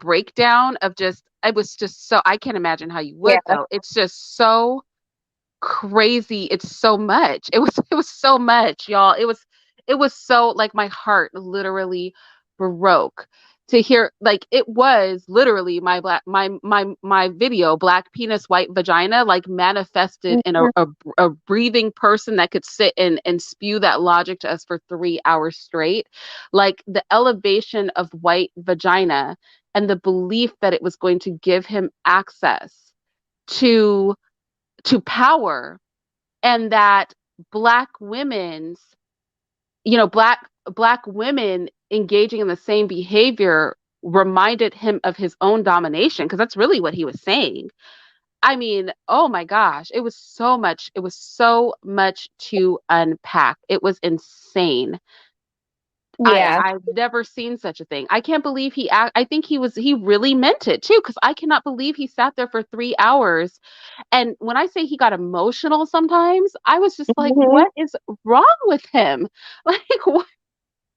breakdown of just, it was just so, I can't imagine how you would Yeah. though. It's just so crazy. It's so much. It was so much, y'all. It was so, like, my heart literally broke to hear, like, it was literally my video, black penis white vagina, like manifested in a breathing person that could sit and spew that logic to us for 3 hours straight. Like, the elevation of white vagina and the belief that it was going to give him access to power, and that black women's, black women engaging in the same behavior reminded him of his own domination, because that's really what he was saying. I mean, oh my gosh, it was so much. It was so much to unpack. It was insane. Yeah. I've never seen such a thing. I can't believe I think he really meant it too, because I cannot believe he sat there for 3 hours. And when I say he got emotional sometimes, I was just like, Mm-hmm. what is wrong with him? Like, what?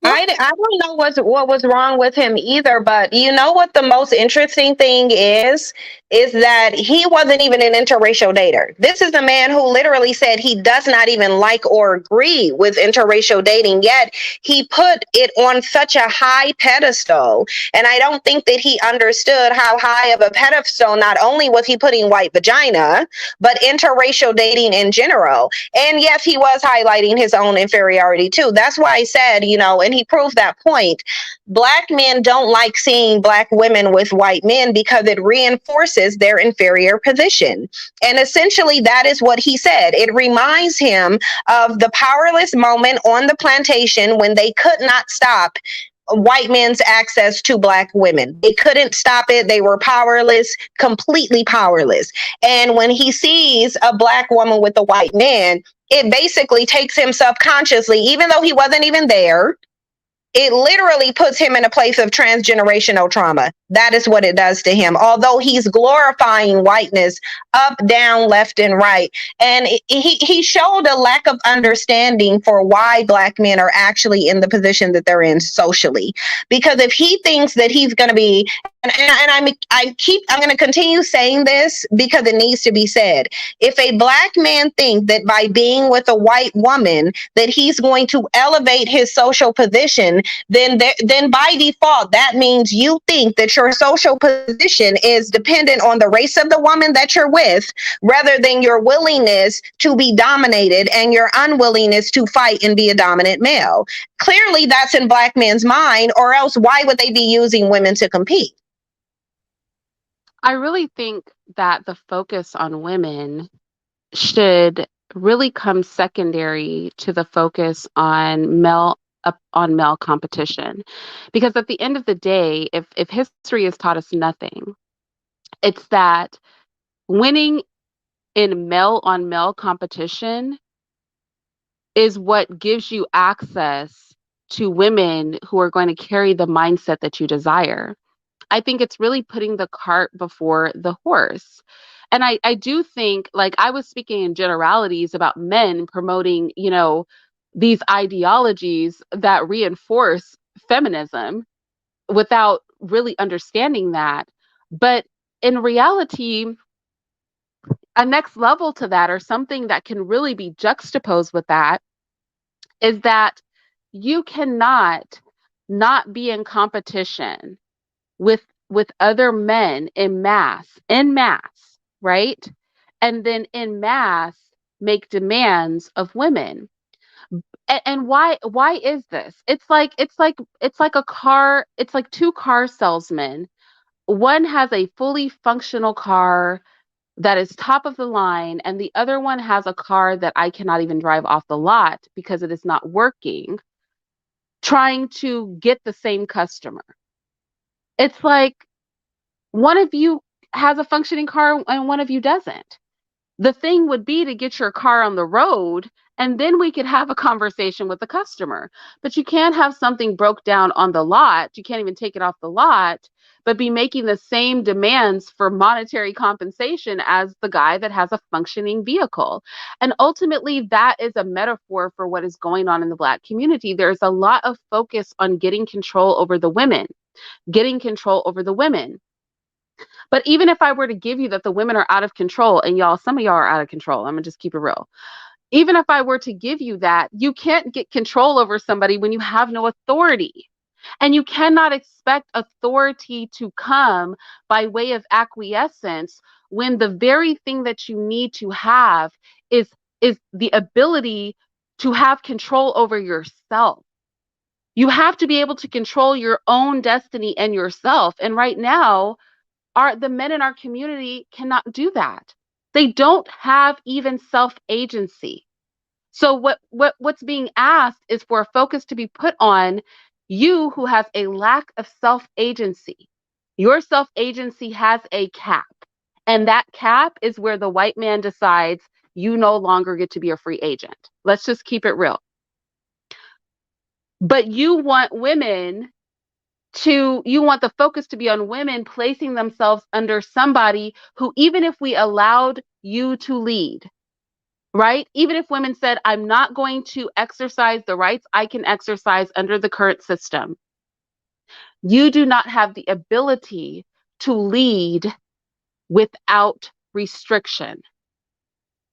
I don't know what was wrong with him either, but you know what the most interesting thing is? is that he wasn't even an interracial dater. This is a man who literally said he does not even like or agree with interracial dating, yet he put it on such a high pedestal. And I don't think that he understood how high of a pedestal not only was he putting white vagina, but interracial dating in general. And yes, he was highlighting his own inferiority too. That's why I said, and he proved that point. Black men don't like seeing black women with white men because it reinforces their inferior position. And essentially, that is what he said. It reminds him of the powerless moment on the plantation when they could not stop white men's access to black women. They couldn't stop it. They were powerless, completely powerless. And when he sees a black woman with a white man, it basically takes him subconsciously, even though he wasn't even there, it literally puts him in a place of transgenerational trauma. That is what it does to him. Although he's glorifying whiteness up, down, left, and right. And he showed a lack of understanding for why black men are actually in the position that they're in socially. Because if he thinks that he's going to be, I'm going to continue saying this because it needs to be said. If a black man thinks that by being with a white woman that he's going to elevate his social position, then by default that means you think that your social position is dependent on the race of the woman that you're with, rather than your willingness to be dominated and your unwillingness to fight and be a dominant male. Clearly that's in black men's mind, or else why would they be using women to compete? I really think that the focus on women should really come secondary to the focus on male competition. Because at the end of the day, if history has taught us nothing, it's that winning in male on male competition is what gives you access to women who are going to carry the mindset that you desire. I think it's really putting the cart before the horse. And I do think, like, I was speaking in generalities about men promoting, these ideologies that reinforce feminism without really understanding that. But in reality, a next level to that, or something that can really be juxtaposed with that, is that you cannot not be in competition with other men in mass, right? And then in mass make demands of women. And why is this? It's like a car, it's like two car salesmen. One has a fully functional car that is top of the line, and the other one has a car that I cannot even drive off the lot because it is not working, trying to get the same customer. It's like one of you has a functioning car and one of you doesn't. The thing would be to get your car on the road, and then we could have a conversation with the customer. But you can't have something broke down on the lot. You can't even take it off the lot, but be making the same demands for monetary compensation as the guy that has a functioning vehicle. And ultimately, that is a metaphor for what is going on in the Black community. There's a lot of focus on getting control over the women, getting control over the women. But even if I were to give you that the women are out of control, and y'all, some of y'all are out of control, I'm gonna just keep it real. Even if I were to give you that, you can't get control over somebody when you have no authority. And you cannot expect authority to come by way of acquiescence when the very thing that you need to have is the ability to have control over yourself. You have to be able to control your own destiny and yourself. And right now, the men in our community cannot do that. They don't have even self-agency. So what's being asked is for a focus to be put on you who has a lack of self-agency. Your self-agency has a cap. And that cap is where the white man decides you no longer get to be a free agent. Let's just keep it real. But you want the focus to be on women placing themselves under somebody who, even if we allowed you to lead, right? Even if women said, I'm not going to exercise the rights I can exercise under the current system, you do not have the ability to lead without restriction.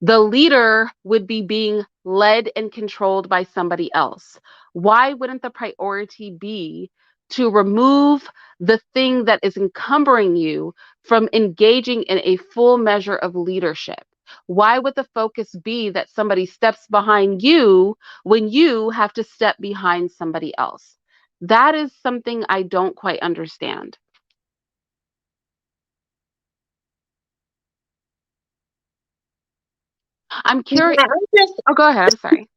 The leader would be being led and controlled by somebody else. Why wouldn't the priority be to remove the thing that is encumbering you from engaging in a full measure of leadership? Why would the focus be that somebody steps behind you when you have to step behind somebody else? That is something I don't quite understand. I'm curious. I just Oh, go ahead. I'm sorry.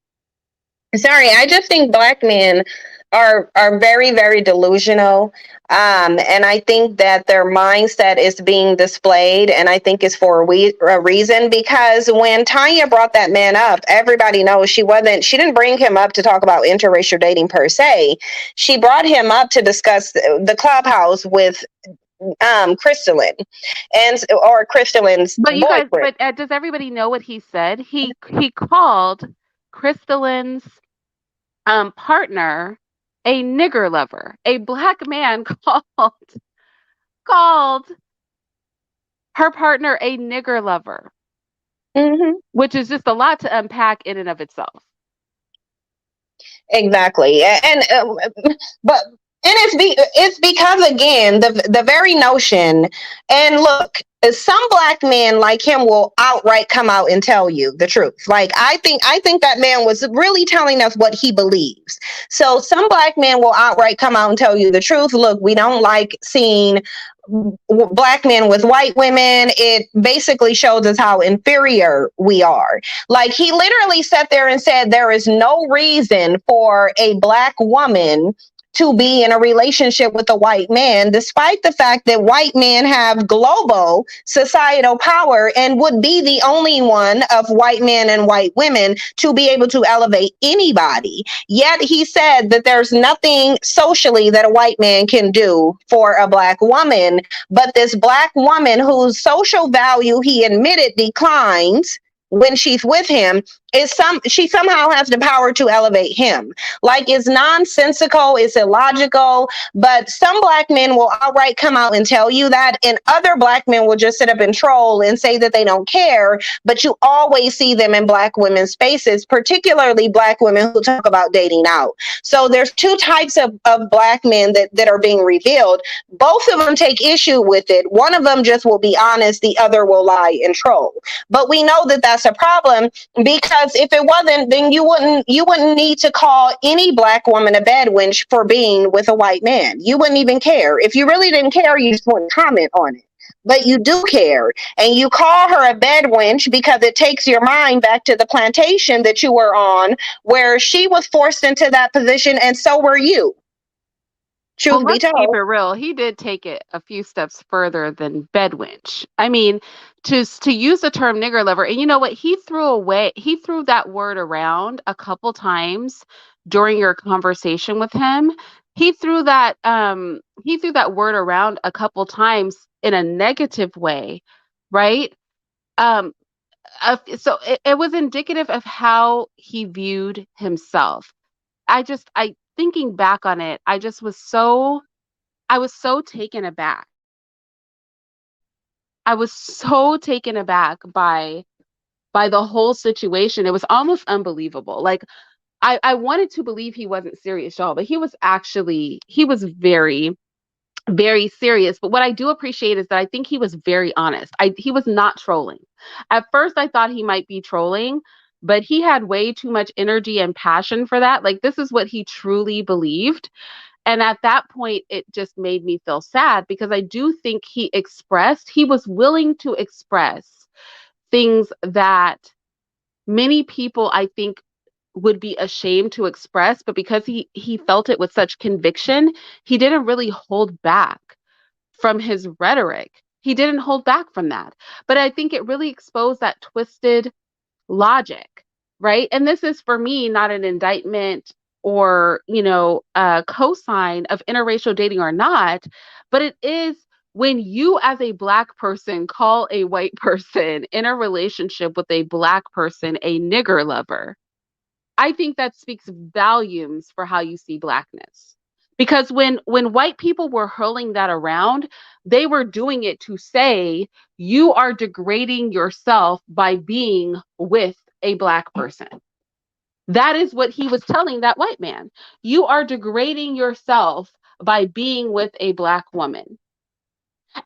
Sorry, I just think black men are very, very delusional. And I think that their mindset is being displayed, and I think it's for a reason. Because when Tanya brought that man up, everybody knows she didn't bring him up to talk about interracial dating per se. She brought him up to discuss the clubhouse with Crystalline or Crystalline's But you guys, boyfriend. but does everybody know what he said? He called Crystalline's partner a nigger lover. A black man called her partner a nigger lover, Hmm. which is just a lot to unpack in and of itself. Exactly, but it's because again the very notion, and look, some black men like him will outright come out and tell you the truth. Like I think that man was really telling us what he believes. So some black men will outright come out and tell you the truth. Look, we don't like seeing black men with white women. It basically shows us how inferior we are. Like he literally sat there and said there is no reason for a black woman to be in a relationship with a white man, despite the fact that white men have global societal power and would be the only one of white men and white women to be able to elevate anybody. Yet he said that there's nothing socially that a white man can do for a black woman, but this black woman whose social value he admitted declines when she's with him she somehow has the power to elevate him. Like it's nonsensical, it's illogical, but some black men will outright come out and tell you that, and other black men will just sit up and troll and say that they don't care. But you always see them in black women's spaces, particularly black women who talk about dating out. So there's two types of black men that are being revealed. Both of them take issue with it. One of them just will be honest, the other will lie and troll. But we know that that's a problem, because if it wasn't, then you wouldn't need to call any black woman a bad wench for being with a white man. You wouldn't even care. If you really didn't care, you just wouldn't comment on it. But you do care, and you call her a bed wench because it takes your mind back to the plantation that you were on, where she was forced into that position, and so were you. Well, Truth be let's keep told. it real. He did take it a few steps further than bedwench. I mean, to use the term nigger lover, and you know what? He threw that word around a couple times during your conversation with him. He threw that word around a couple times in a negative way, right? Um, so it was indicative of how he viewed himself. I thinking back on it, I was so taken aback. I was so taken aback by the whole situation. It was almost unbelievable. Like I wanted to believe he wasn't serious, y'all, but he was very, very serious. But what I do appreciate is that I think he was very honest. He was not trolling. At first I thought he might be trolling, but he had way too much energy and passion for that. Like this is what he truly believed. And at that point, it just made me feel sad because I do think he was willing to express things that many people, I think, would be ashamed to express. But because he felt it with such conviction, he didn't really hold back from his rhetoric. He didn't hold back from that. But I think it really exposed that twisted logic, right? And this is for me not an indictment or, a cosign of interracial dating or not, but it is when you as a black person call a white person in a relationship with a black person a nigger lover. I think that speaks volumes for how you see blackness. Because when white people were hurling that around, they were doing it to say you are degrading yourself by being with a black person. That is what he was telling that white man. You are degrading yourself by being with a black woman.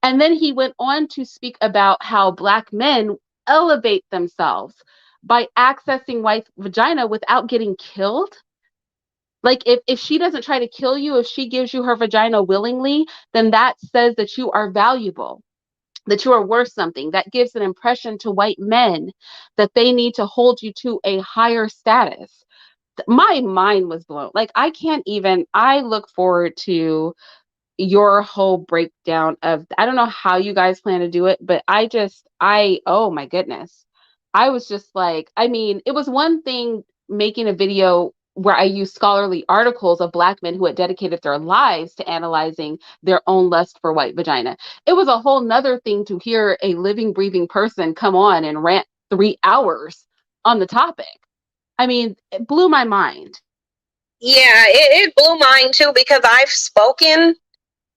And then he went on to speak about how black men elevate themselves by accessing white vagina without getting killed. Like if she doesn't try to kill you, if she gives you her vagina willingly, then that says that you are valuable, that you are worth something. That gives an impression to white men that they need to hold you to a higher status. My mind was blown. Like I can't even, I look forward to your whole breakdown of, I don't know how you guys plan to do it, but oh my goodness. I was just like, I mean, it was one thing making a video where I used scholarly articles of black men who had dedicated their lives to analyzing their own lust for white vagina. It was a whole nother thing to hear a living, breathing person come on and rant 3 hours on the topic. I mean, it blew my mind. Yeah, it blew mine too, because I've spoken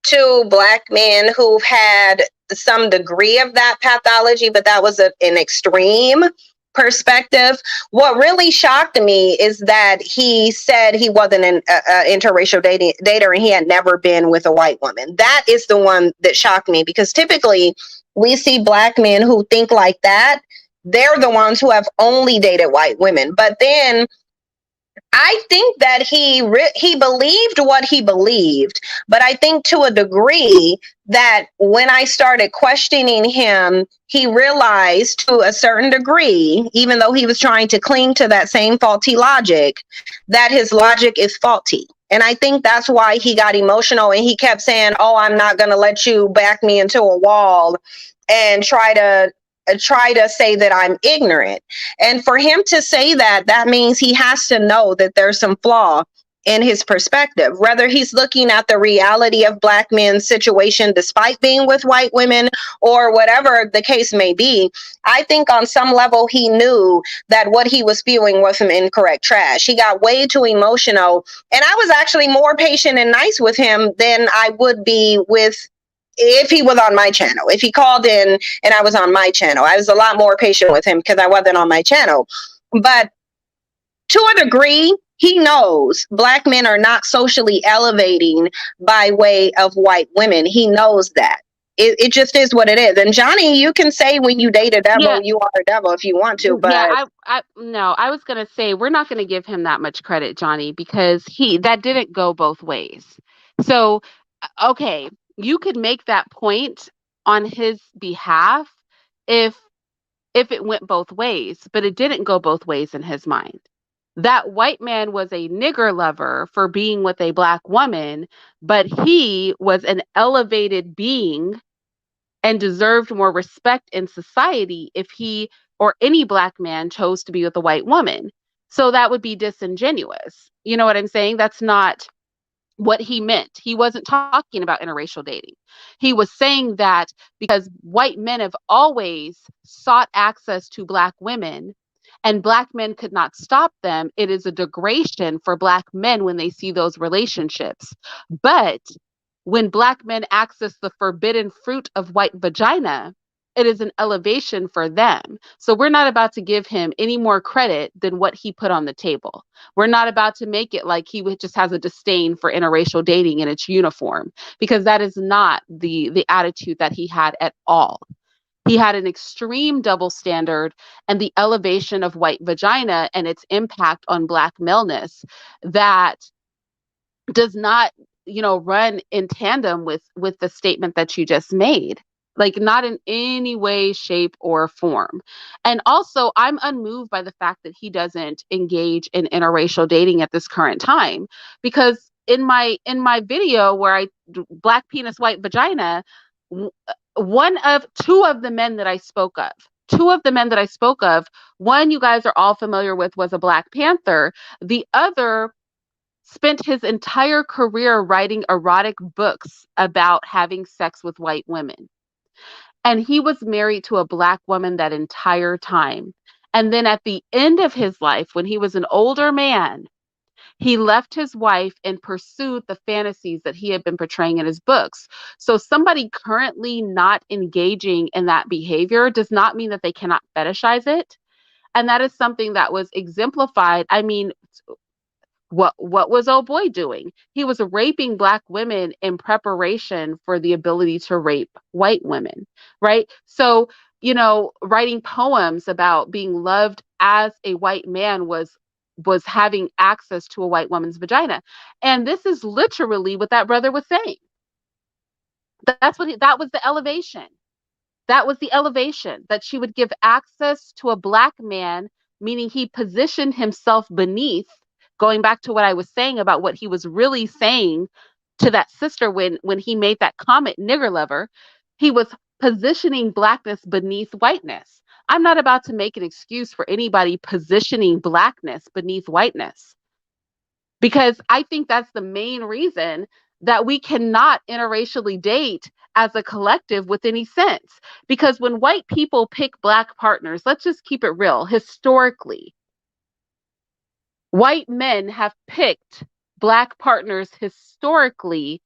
to black men who've had some degree of that pathology, but that was an extreme perspective. What really shocked me is that he said he wasn't an interracial dater and he had never been with a white woman. That is the one that shocked me, because typically we see black men who think like that. They're the ones who have only dated white women. But then I think that he believed what he believed, but I think to a degree that when I started questioning him, he realized to a certain degree, even though he was trying to cling to that same faulty logic, that his logic is faulty. And I think that's why he got emotional and he kept saying, "Oh, I'm not going to let you back me into a wall and try to say that I'm ignorant." And for him to say that, that means he has to know that there's some flaw in his perspective, whether he's looking at the reality of black men's situation despite being with white women or whatever the case may be. I think on some level he knew that what he was spewing was some incorrect trash. He got way too emotional, and I was actually more patient and nice with him than I would be with if he was on my channel. If he called in and I was on my channel, I was a lot more patient with him because I wasn't on my channel. But to a degree, he knows black men are not socially elevating by way of white women. He knows that. It just is what it is. And Johnny, you can say when you date a devil, Yeah, you are a devil if you want to, yeah, but no, I was gonna say we're not gonna give him that much credit, Johnny, because that didn't go both ways. So, okay, you could make that point on his behalf if it went both ways, but it didn't go both ways in his mind. That white man was a nigger lover for being with a black woman, but he was an elevated being and deserved more respect in society if he or any black man chose to be with a white woman. So that would be disingenuous. You know what I'm saying? That's not what he meant. He wasn't talking about interracial dating. He was saying that because white men have always sought access to black women and black men could not stop them, it is a degradation for black men when they see those relationships. But when black men access the forbidden fruit of white vagina, it is an elevation for them. So we're not about to give him any more credit than what he put on the table. We're not about to make it like he just has a disdain for interracial dating in its uniform, because that is not the attitude that he had at all. He had an extreme double standard and the elevation of white vagina and its impact on black maleness that does not, run in tandem with the statement that you just made, like not in any way, shape, or form. And also I'm unmoved by the fact that he doesn't engage in interracial dating at this current time, because in my video where I black penis white vagina, one of two of the men that I spoke of, one you guys are all familiar with was a Black Panther. The other spent his entire career writing erotic books about having sex with white women. And he was married to a black woman that entire time. And then at the end of his life, when he was an older man, He left his wife and pursued the fantasies that he had been portraying in his books. So somebody currently not engaging in that behavior does not mean that they cannot fetishize it. And that is something that was exemplified. I mean, what was old boy doing? He was raping black women in preparation for the ability to rape white women, right? So, writing poems about being loved as a white man was having access to a white woman's vagina. And this is literally what that brother was saying. That was the elevation. That was the elevation, that she would give access to a black man, meaning he positioned himself beneath, going back to what I was saying about what he was really saying to that sister when he made that comment, nigger lover. He was positioning blackness beneath whiteness. I'm not about to make an excuse for anybody positioning blackness beneath whiteness, because I think that's the main reason that we cannot interracially date as a collective with any sense. Because when white people pick black partners, let's just keep it real, historically, white men have picked black partners historically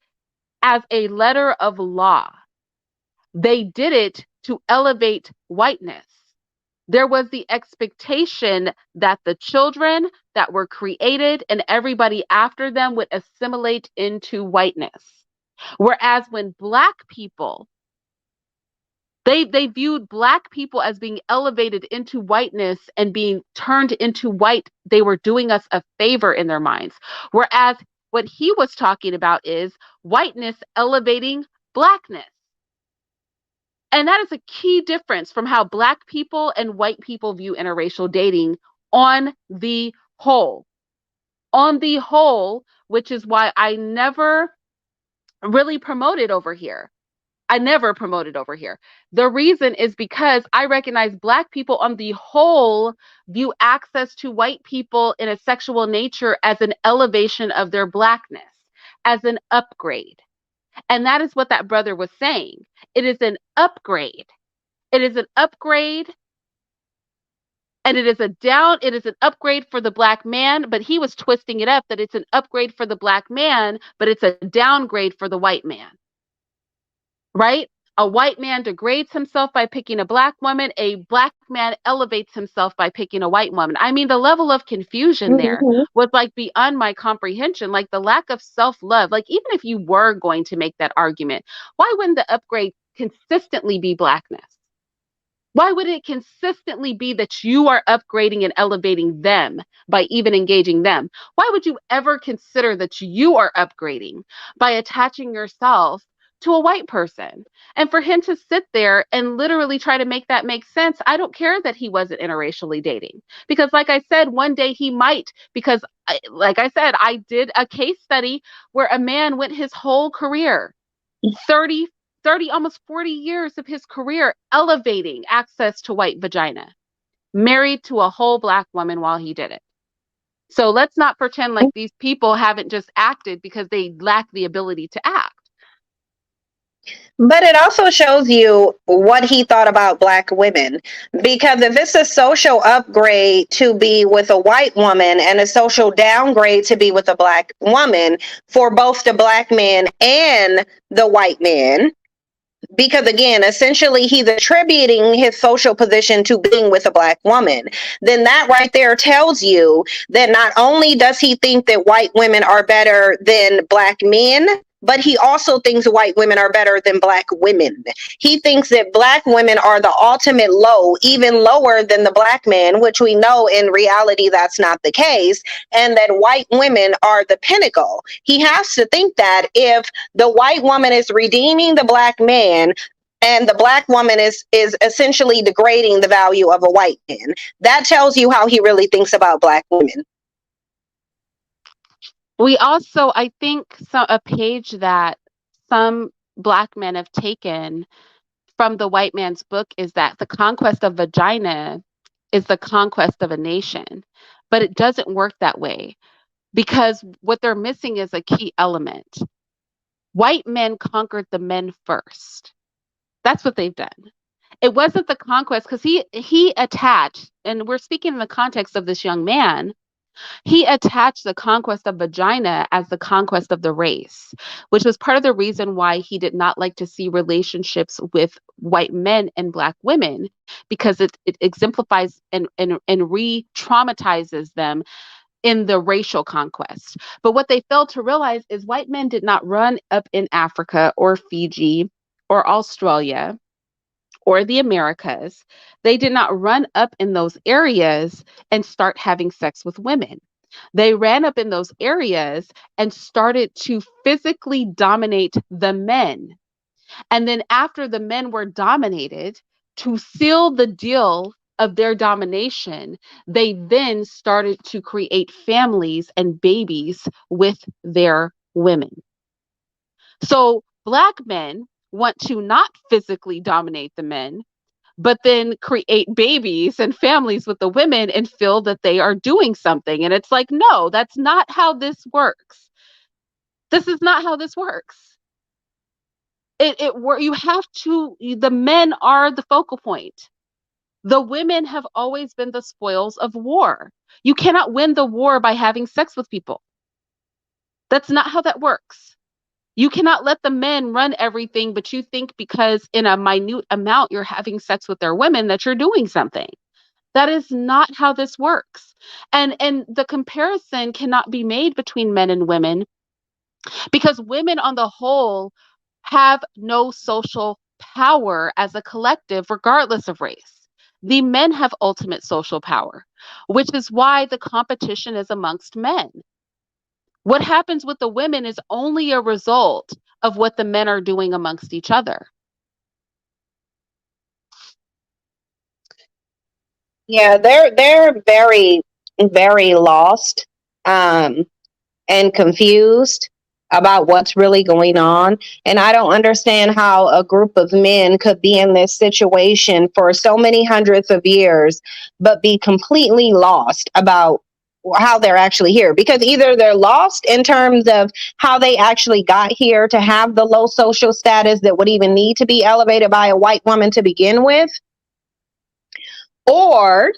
as a letter of law. They did it to elevate whiteness. There was the expectation that the children that were created and everybody after them would assimilate into whiteness. Whereas when black people, they viewed black people as being elevated into whiteness and being turned into white, they were doing us a favor in their minds. Whereas what he was talking about is whiteness elevating blackness. And that is a key difference from how black people and white people view interracial dating on the whole. On the whole, which is why I never really promoted over here. I never promoted over here. The reason is because I recognize black people on the whole view access to white people in a sexual nature as an elevation of their blackness, as an upgrade. And that is what that brother was saying. It is an upgrade. It is an upgrade, and it is an upgrade for the black man, but he was twisting it up that it's an upgrade for the black man, but it's a downgrade for the white man. Right? A white man degrades himself by picking a black woman. A black man elevates himself by picking a white woman. I mean, the level of confusion there Mm-hmm. was like beyond my comprehension, like the lack of self-love. Like, even if you were going to make that argument, why wouldn't the upgrade consistently be blackness? Why would it consistently be that you are upgrading and elevating them by even engaging them? Why would you ever consider that you are upgrading by attaching yourself to a white person? And for him to sit there and literally try to make that make sense, I don't care that he wasn't interracially dating. Because, like I said, one day he might, because, like I said, I did a case study where a man went his whole career, 30, 30, almost 40 years of his career elevating access to white vagina, married to a whole black woman while he did it. So let's not pretend like these people haven't just acted because they lack the ability to act. But it also shows you what he thought about black women. Because if it's a social upgrade to be with a white woman and a social downgrade to be with a black woman for both the black man and the white man, because again, essentially he's attributing his social position to being with a black woman, then that right there tells you that not only does he think that white women are better than black men, but he also thinks white women are better than black women. He thinks that black women are the ultimate low, even lower than the black man, which we know in reality that's not the case, and that white women are the pinnacle. He has to think that if the white woman is redeeming the black man and the black woman is essentially degrading the value of a white man, that tells you how he really thinks about black women. We also, I think, a page that some black men have taken from the white man's book is that the conquest of vagina is the conquest of a nation. But it doesn't work that way, because what they're missing is a key element. White men conquered the men first. That's what they've done. It wasn't the conquest, because he attached, and we're speaking in the context of this young man, He attached the conquest of vagina as the conquest of the race, which was part of the reason why he did not like to see relationships with white men and black women, because it exemplifies and re-traumatizes them in the racial conquest. But what they failed to realize is white men did not run up in Africa or Fiji or Australia or the Americas. They did not run up in those areas and start having sex with women. They ran up in those areas and started to physically dominate the men. And then, after the men were dominated, to seal the deal of their domination, they then started to create families and babies with their women. So, Black men want to not physically dominate the men, but then create babies and families with the women and feel that they are doing something. And it's like, no, that's not how this works. This is not how this works. You have to, the men are the focal point. The women have always been the spoils of war. You cannot win the war by having sex with people. That's not how that works. You cannot let the men run everything, but you think because in a minute amount you're having sex with their women that you're doing something. That is not how this works. And the comparison cannot be made between men and women, because women on the whole have no social power as a collective, regardless of race. The men have ultimate social power, which is why the competition is amongst men. What happens with the women is only a result of what the men are doing amongst each other. Yeah, they're very, very lost. And confused about what's really going on. And I don't understand how a group of men could be in this situation for so many hundreds of years, but be completely lost about how they're actually here. Because either they're lost in terms of how they actually got here to have the low social status that would even need to be elevated by a white woman to begin with, or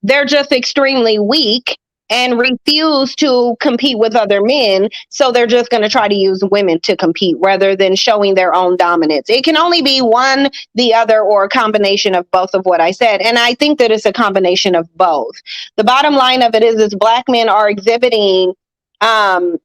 they're just extremely weak and refuse to compete with other men. So they're just going to try to use women to compete rather than showing their own dominance. It can only be one, the other, or a combination of both of what I said. And I think that it's a combination of both. The bottom line of it is Black men are exhibiting um,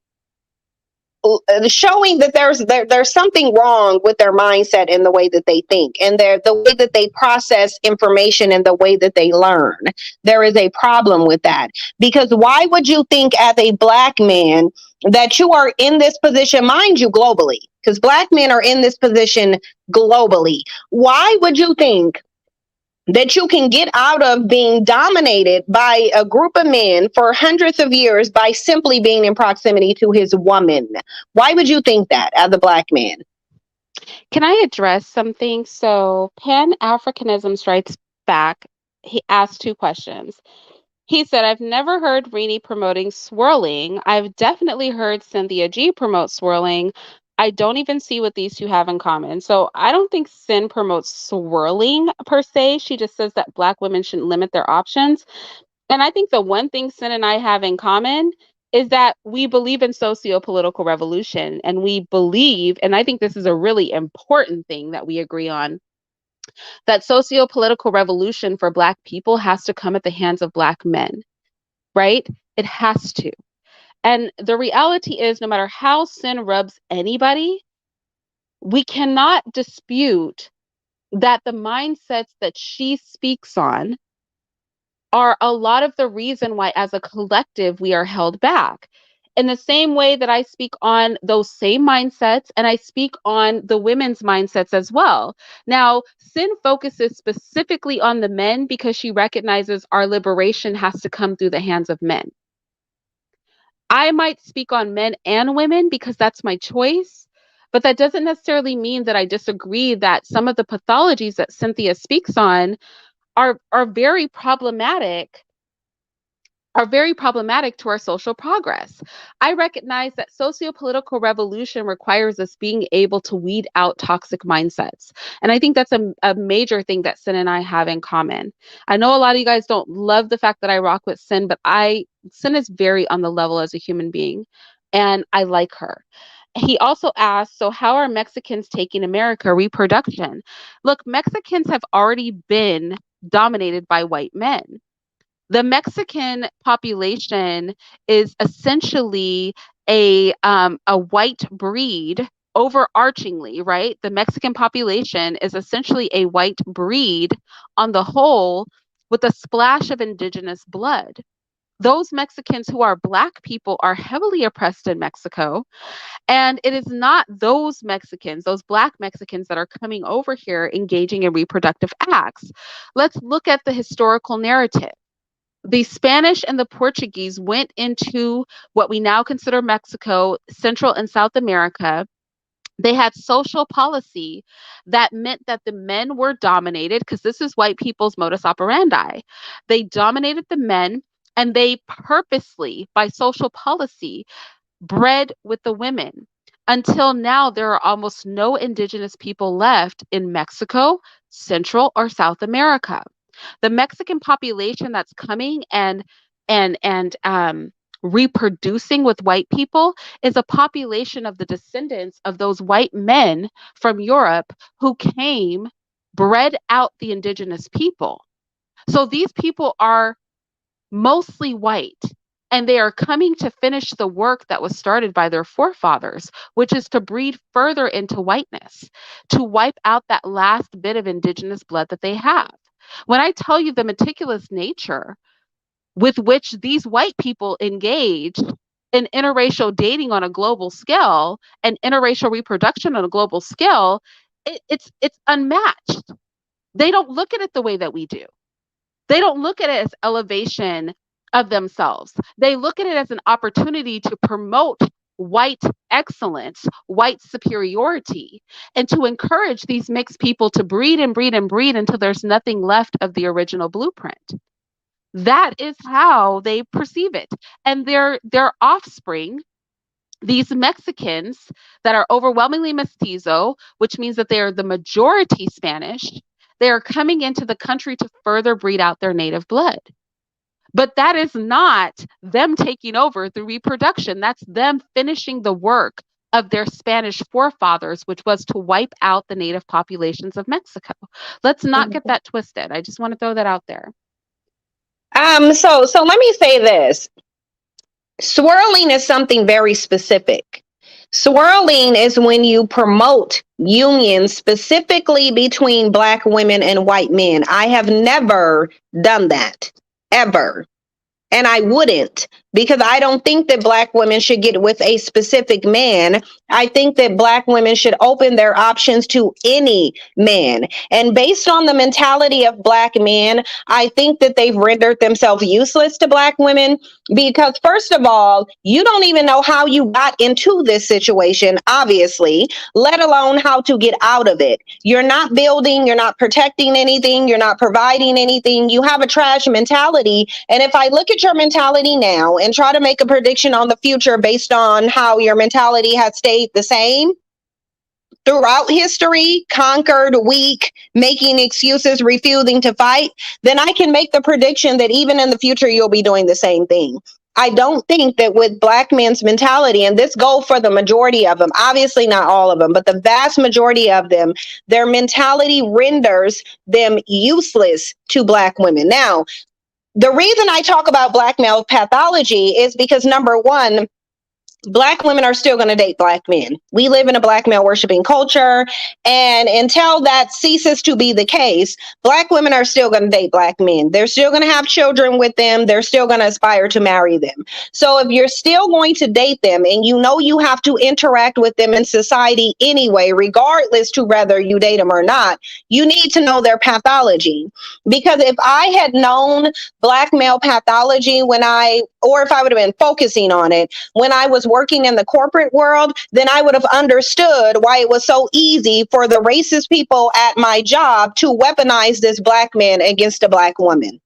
showing that there's something wrong with their mindset and the way that they think and the way that they process information and the way that they learn. There is a problem with that, because why would you think as a Black man that you are in this position, mind you, globally, because Black men are in this position globally? Why would you think that you can get out of being dominated by a group of men for hundreds of years by simply being in proximity to his woman? Why would you think that as a Black man? Can I address something? So, Pan Africanism Strikes Back, he asked two questions. He said, I've never heard Rini promoting swirling. I've definitely heard Cynthia G promote swirling. I don't even see what these two have in common. So I don't think Cyn promotes swirling per se. She just says that Black women shouldn't limit their options. And I think the one thing Cyn and I have in common is that we believe in socio-political revolution, and we believe, and I think this is a really important thing that we agree on, that socio-political revolution for Black people has to come at the hands of Black men, right? It has to. And the reality is, no matter how Cyn rubs anybody, we cannot dispute that the mindsets that she speaks on are a lot of the reason why, as a collective, we are held back. In the same way that I speak on those same mindsets, and I speak on the women's mindsets as well. Now, Cyn focuses specifically on the men because she recognizes our liberation has to come through the hands of men. I might speak on men and women because that's my choice, but that doesn't necessarily mean that I disagree that some of the pathologies that Cynthia speaks on are very problematic are very problematic to our social progress. I recognize that socio-political revolution requires us being able to weed out toxic mindsets. And I think that's a major thing that Cyn and I have in common. I know a lot of you guys don't love the fact that I rock with Cyn, but Cyn is very on the level as a human being, and I like her. He also asked, so how are Mexicans taking America reproduction? Look, Mexicans have already been dominated by white men. The Mexican population is essentially a white breed overarchingly, right? The Mexican population is essentially a white breed on the whole with a splash of indigenous blood. Those Mexicans who are Black people are heavily oppressed in Mexico. And it is not those Mexicans, those Black Mexicans that are coming over here engaging in reproductive acts. Let's look at the historical narrative. The Spanish and the Portuguese went into what we now consider Mexico, Central and South America. They had social policy that meant that the men were dominated, because this is white people's modus operandi. They dominated the men, and they purposely, by social policy, bred with the women. Until now, there are almost no indigenous people left in Mexico, Central or South America. The Mexican population that's coming and reproducing with white people is a population of the descendants of those white men from Europe who came, bred out the indigenous people. So these people are mostly white, and they are coming to finish the work that was started by their forefathers, which is to breed further into whiteness, to wipe out that last bit of indigenous blood that they have. When I tell you the meticulous nature with which these white people engage in interracial dating on a global scale and interracial reproduction on a global scale, it's unmatched. They don't look at it the way that we do. They don't look at it as elevation of themselves. They look at it as an opportunity to promote white excellence, white superiority, and to encourage these mixed people to breed and breed and breed until there's nothing left of the original blueprint. That is how they perceive it. And their offspring, these Mexicans that are overwhelmingly mestizo, which means that they are the majority Spanish, they are coming into the country to further breed out their native blood. But that is not them taking over through reproduction. That's them finishing the work of their Spanish forefathers, which was to wipe out the native populations of Mexico. Let's not get that twisted. I just want to throw that out there. So let me say this. Swirling is something very specific. Swirling is when you promote unions specifically between Black women and white men. I have never done that, ever. And I wouldn't, because I don't think that Black women should get with a specific man. I think that Black women should open their options to any man. And based on the mentality of Black men, I think that they've rendered themselves useless to Black women, because first of all, you don't even know how you got into this situation, obviously, let alone how to get out of it. You're not building, you're not protecting anything, you're not providing anything. You have a trash mentality. And if I look at your mentality now and try to make a prediction on the future based on how your mentality has stayed the same throughout history, conquered, weak, making excuses, refusing to fight, then I can make the prediction that even in the future, you'll be doing the same thing. I don't think that with Black men's mentality, and this goes for the majority of them, obviously not all of them, but the vast majority of them, their mentality renders them useless to Black women. Now, the reason I talk about Black male pathology is because, number one, Black women are still going to date Black men. We live in a Black male worshiping culture. And until that ceases to be the case, Black women are still going to date Black men. They're still going to have children with them. They're still going to aspire to marry them. So if you're still going to date them and you know you have to interact with them in society anyway, regardless to whether you date them or not, you need to know their pathology. Because if I had known Black male pathology or if I would have been focusing on it when I was working in the corporate world, then I would have understood why it was so easy for the racist people at my job to weaponize this Black man against a Black woman.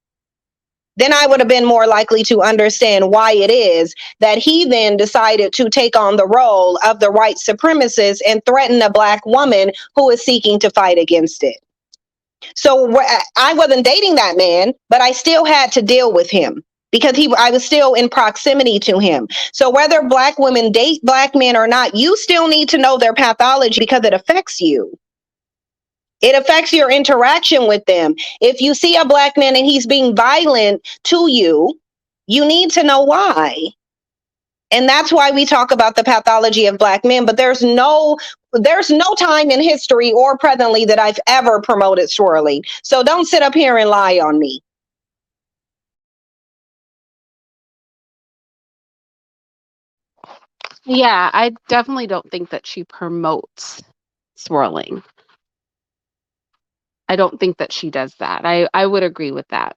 then I would have been more likely to understand why it is that he then decided to take on the role of the white supremacist and threaten a black woman who is seeking to fight against it. So I wasn't dating that man, but I still had to deal with him because I was still in proximity to him. So whether black women date black men or not, you still need to know their pathology because it affects you. It affects your interaction with them. If you see a black man and he's being violent to you, you need to know why. And that's why we talk about the pathology of black men, but there's no time in history or presently that I've ever promoted swirling. So don't sit up here and lie on me. Yeah, I definitely don't think that she promotes swirling. I don't think that she does that. I would agree with that.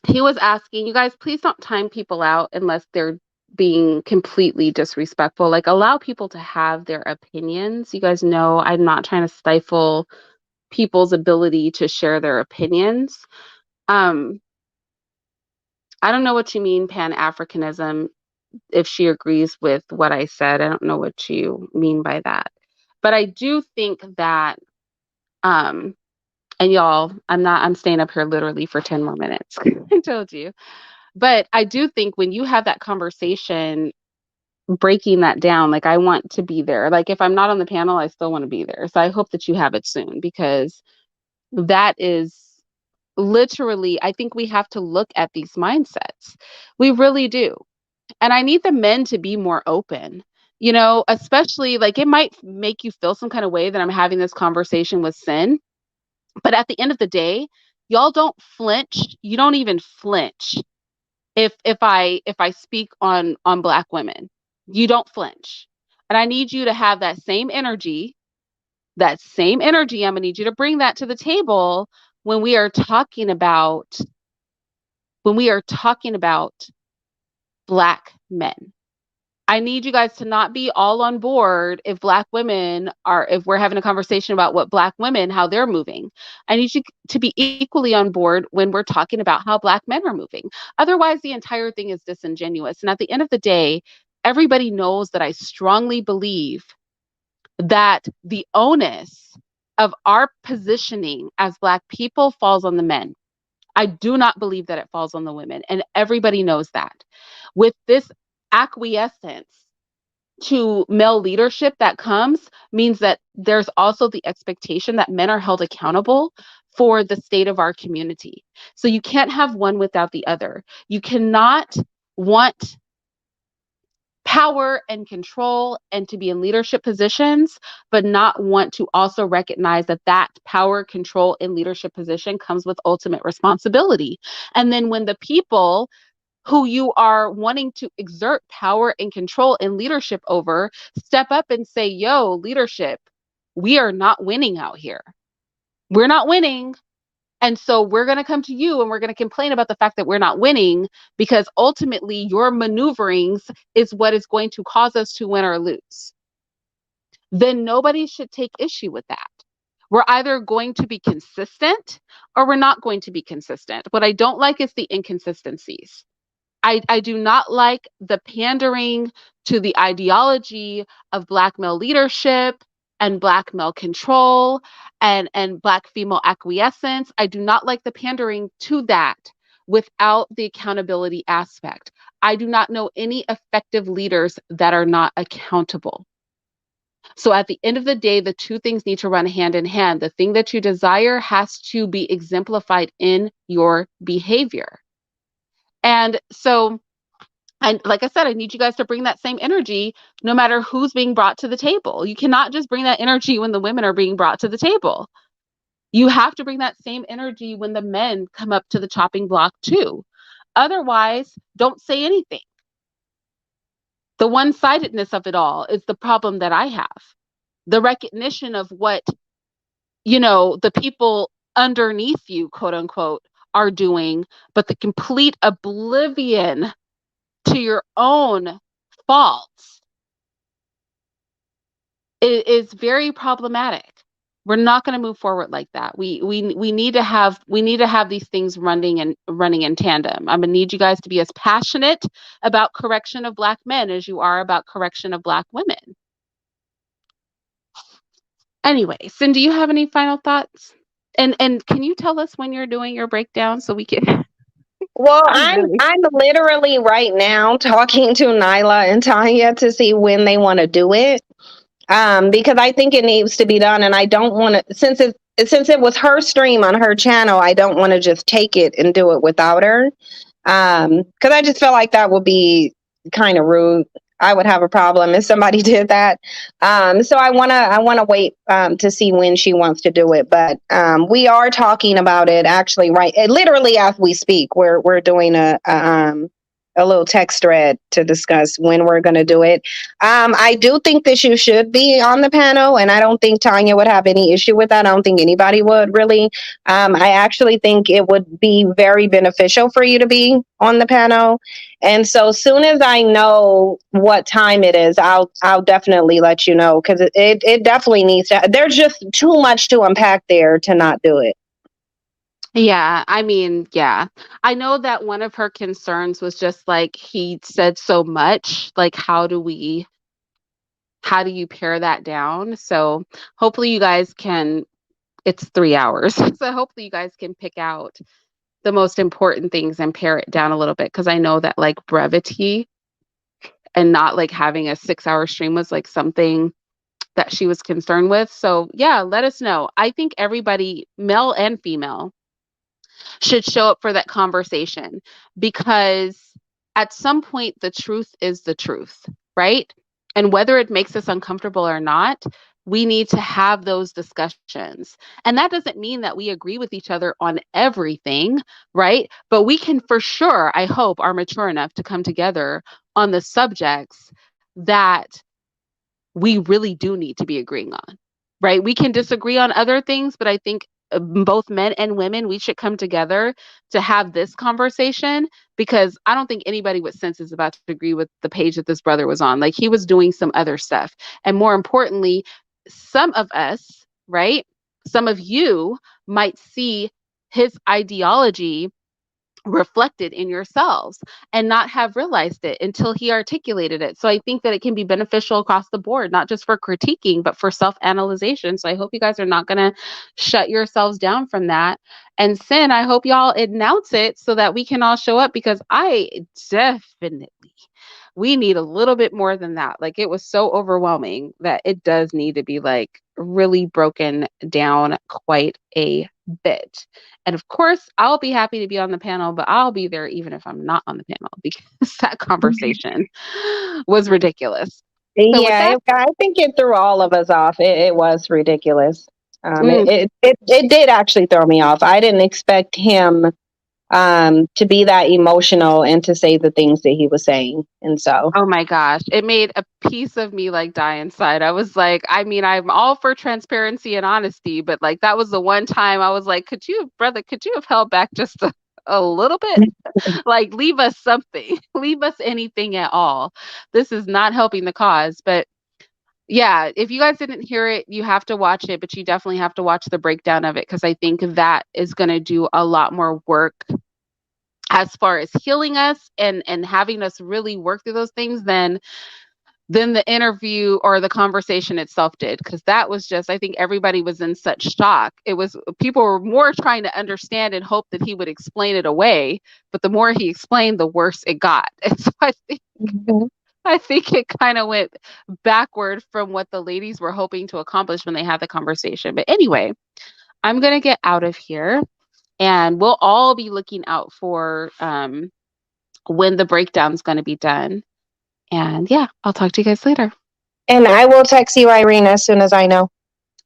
He was asking, you guys, please don't time people out unless they're being completely disrespectful. Like, allow people to have their opinions. You guys know I'm not trying to stifle people's ability to share their opinions. Um, I don't know what you mean, Pan-Africanism, if she agrees with what I said. I don't know what you mean by that. But I do think that, and y'all, I'm staying up here literally for 10 more minutes. I told you. But I do think when you have that conversation, breaking that down, like I want to be there. Like if I'm not on the panel, I still want to be there. So I hope that you have it soon because that is literally, I think we have to look at these mindsets. We really do. And I need the men to be more open, especially like it might make you feel some kind of way that I'm having this conversation with Cyn. But at the end of the day, y'all don't flinch. You don't even flinch if I speak on black women. You don't flinch. And I need you to have that same energy. That same energy, I'm gonna need you to bring that to the table when we are talking about when we are talking about black men. I need you guys to not be all on board if we're having a conversation about what black women, how they're moving. I need you to be equally on board when we're talking about how black men are moving. Otherwise, the entire thing is disingenuous. And at the end of the day, everybody knows that I strongly believe that the onus of our positioning as black people falls on the men. I do not believe that it falls on the women. And everybody knows that. With this acquiescence to male leadership that comes means that there's also the expectation that men are held accountable for the state of our community. So you can't have one without the other. You cannot want power and control and to be in leadership positions, but not want to also recognize that that power, control, and leadership position comes with ultimate responsibility. And then when the people who you are wanting to exert power and control and leadership over step up and say, yo, leadership, we are not winning out here. We're not winning. And so we're going to come to you and we're going to complain about the fact that we're not winning because ultimately your maneuverings is what is going to cause us to win or lose. Then nobody should take issue with that. We're either going to be consistent or we're not going to be consistent. What I don't like is the inconsistencies. I do not like the pandering to the ideology of black male leadership and black male control and black female acquiescence. I do not like the pandering to that without the accountability aspect. I do not know any effective leaders that are not accountable. So at the end of the day, the two things need to run hand in hand. The thing that you desire has to be exemplified in your behavior. And so, and like I said, I need you guys to bring that same energy no matter who's being brought to the table. You cannot just bring that energy when the women are being brought to the table. You have to bring that same energy when the men come up to the chopping block too. Otherwise, don't say anything. The one-sidedness of it all is the problem that I have. The recognition of what, the people underneath you, quote unquote, are doing, but the complete oblivion to your own faults is very problematic. We're not going to move forward like that. We need to have these things running in tandem. I'm going to need you guys to be as passionate about correction of Black men as you are about correction of Black women. Anyway, Cyn, do you have any final thoughts? And can you tell us when you're doing your breakdown so we can Well, I'm I'm really I'm literally right now talking to Nyla and Tanya to see when they want to do it. Because I think it needs to be done, and I don't want to, since it was her stream on her channel, I don't want to just take it and do it without her. Because I just feel like that would be kind of rude. I would have a problem if somebody did that. So I wanna wait to see when she wants to do it. But we are talking about it actually, right? Literally as we speak, we're doing a little text thread to discuss when we're going to do it. I do think that you should be on the panel, and I don't think Tanya would have any issue with that. I don't think anybody would really. I actually think it would be very beneficial for you to be on the panel. And so, as soon as I know what time it is, I'll definitely let you know, because it definitely needs to. There's just too much to unpack there to not do it. Yeah, I mean, yeah. I know that one of her concerns was just like he said so much, like how do you pare that down? So hopefully you guys can it's 3 hours. So hopefully you guys can pick out the most important things and pare it down a little bit because I know that like brevity and not like having a 6-hour stream was like something that she was concerned with. So, yeah, let us know. I think everybody, male and female, should show up for that conversation because at some point the truth is the truth, right? And whether it makes us uncomfortable or not, we need to have those discussions. And that doesn't mean that we agree with each other on everything, right? But we can for sure, I hope, are mature enough to come together on the subjects that we really do need to be agreeing on, right? We can disagree on other things, but I think both men and women, we should come together to have this conversation because I don't think anybody with sense is about to agree with the page that this brother was on. Like he was doing some other stuff. And more importantly, some of us, right? Some of you might see his ideology reflected in yourselves and not have realized it until he articulated it. So I think that it can be beneficial across the board, not just for critiquing, but for self-analyzation. So I hope you guys are not going to shut yourselves down from that. And Cyn, I hope y'all announce it so that we can all show up because I definitely we need a little bit more than that. Like it was so overwhelming that it does need to be like really broken down quite a bit. And of course, I'll be happy to be on the panel, but I'll be there even if I'm not on the panel because that conversation was ridiculous. So with Yeah, that, I think it threw all of us off. It was ridiculous. mm, It did actually throw me off. I didn't expect him to be that emotional and to say the things that he was saying. And so, oh my gosh, it made a piece of me like die inside. I was like, I mean, I'm all for transparency and honesty, but like that was the one time I was like, brother, could you have held back just a little bit? Like, leave us something, leave us anything at all. This is not helping the cause. But yeah, if you guys didn't hear it, you have to watch it, but you definitely have to watch the breakdown of it because I think that is going to do a lot more work as far as healing us and having us really work through those things than the interview or the conversation itself did because that was just I think everybody was in such shock. It was people were more trying to understand and hope that he would explain it away, but the more he explained the worse it got. And so mhm. I think it kind of went backward from what the ladies were hoping to accomplish when they had the conversation. But anyway, I'm going to get out of here and we'll all be looking out for when the breakdown's going to be done. And yeah, I'll talk to you guys later. And I will text you, Irene, as soon as I know.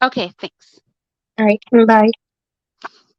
Okay, thanks. All right. Bye.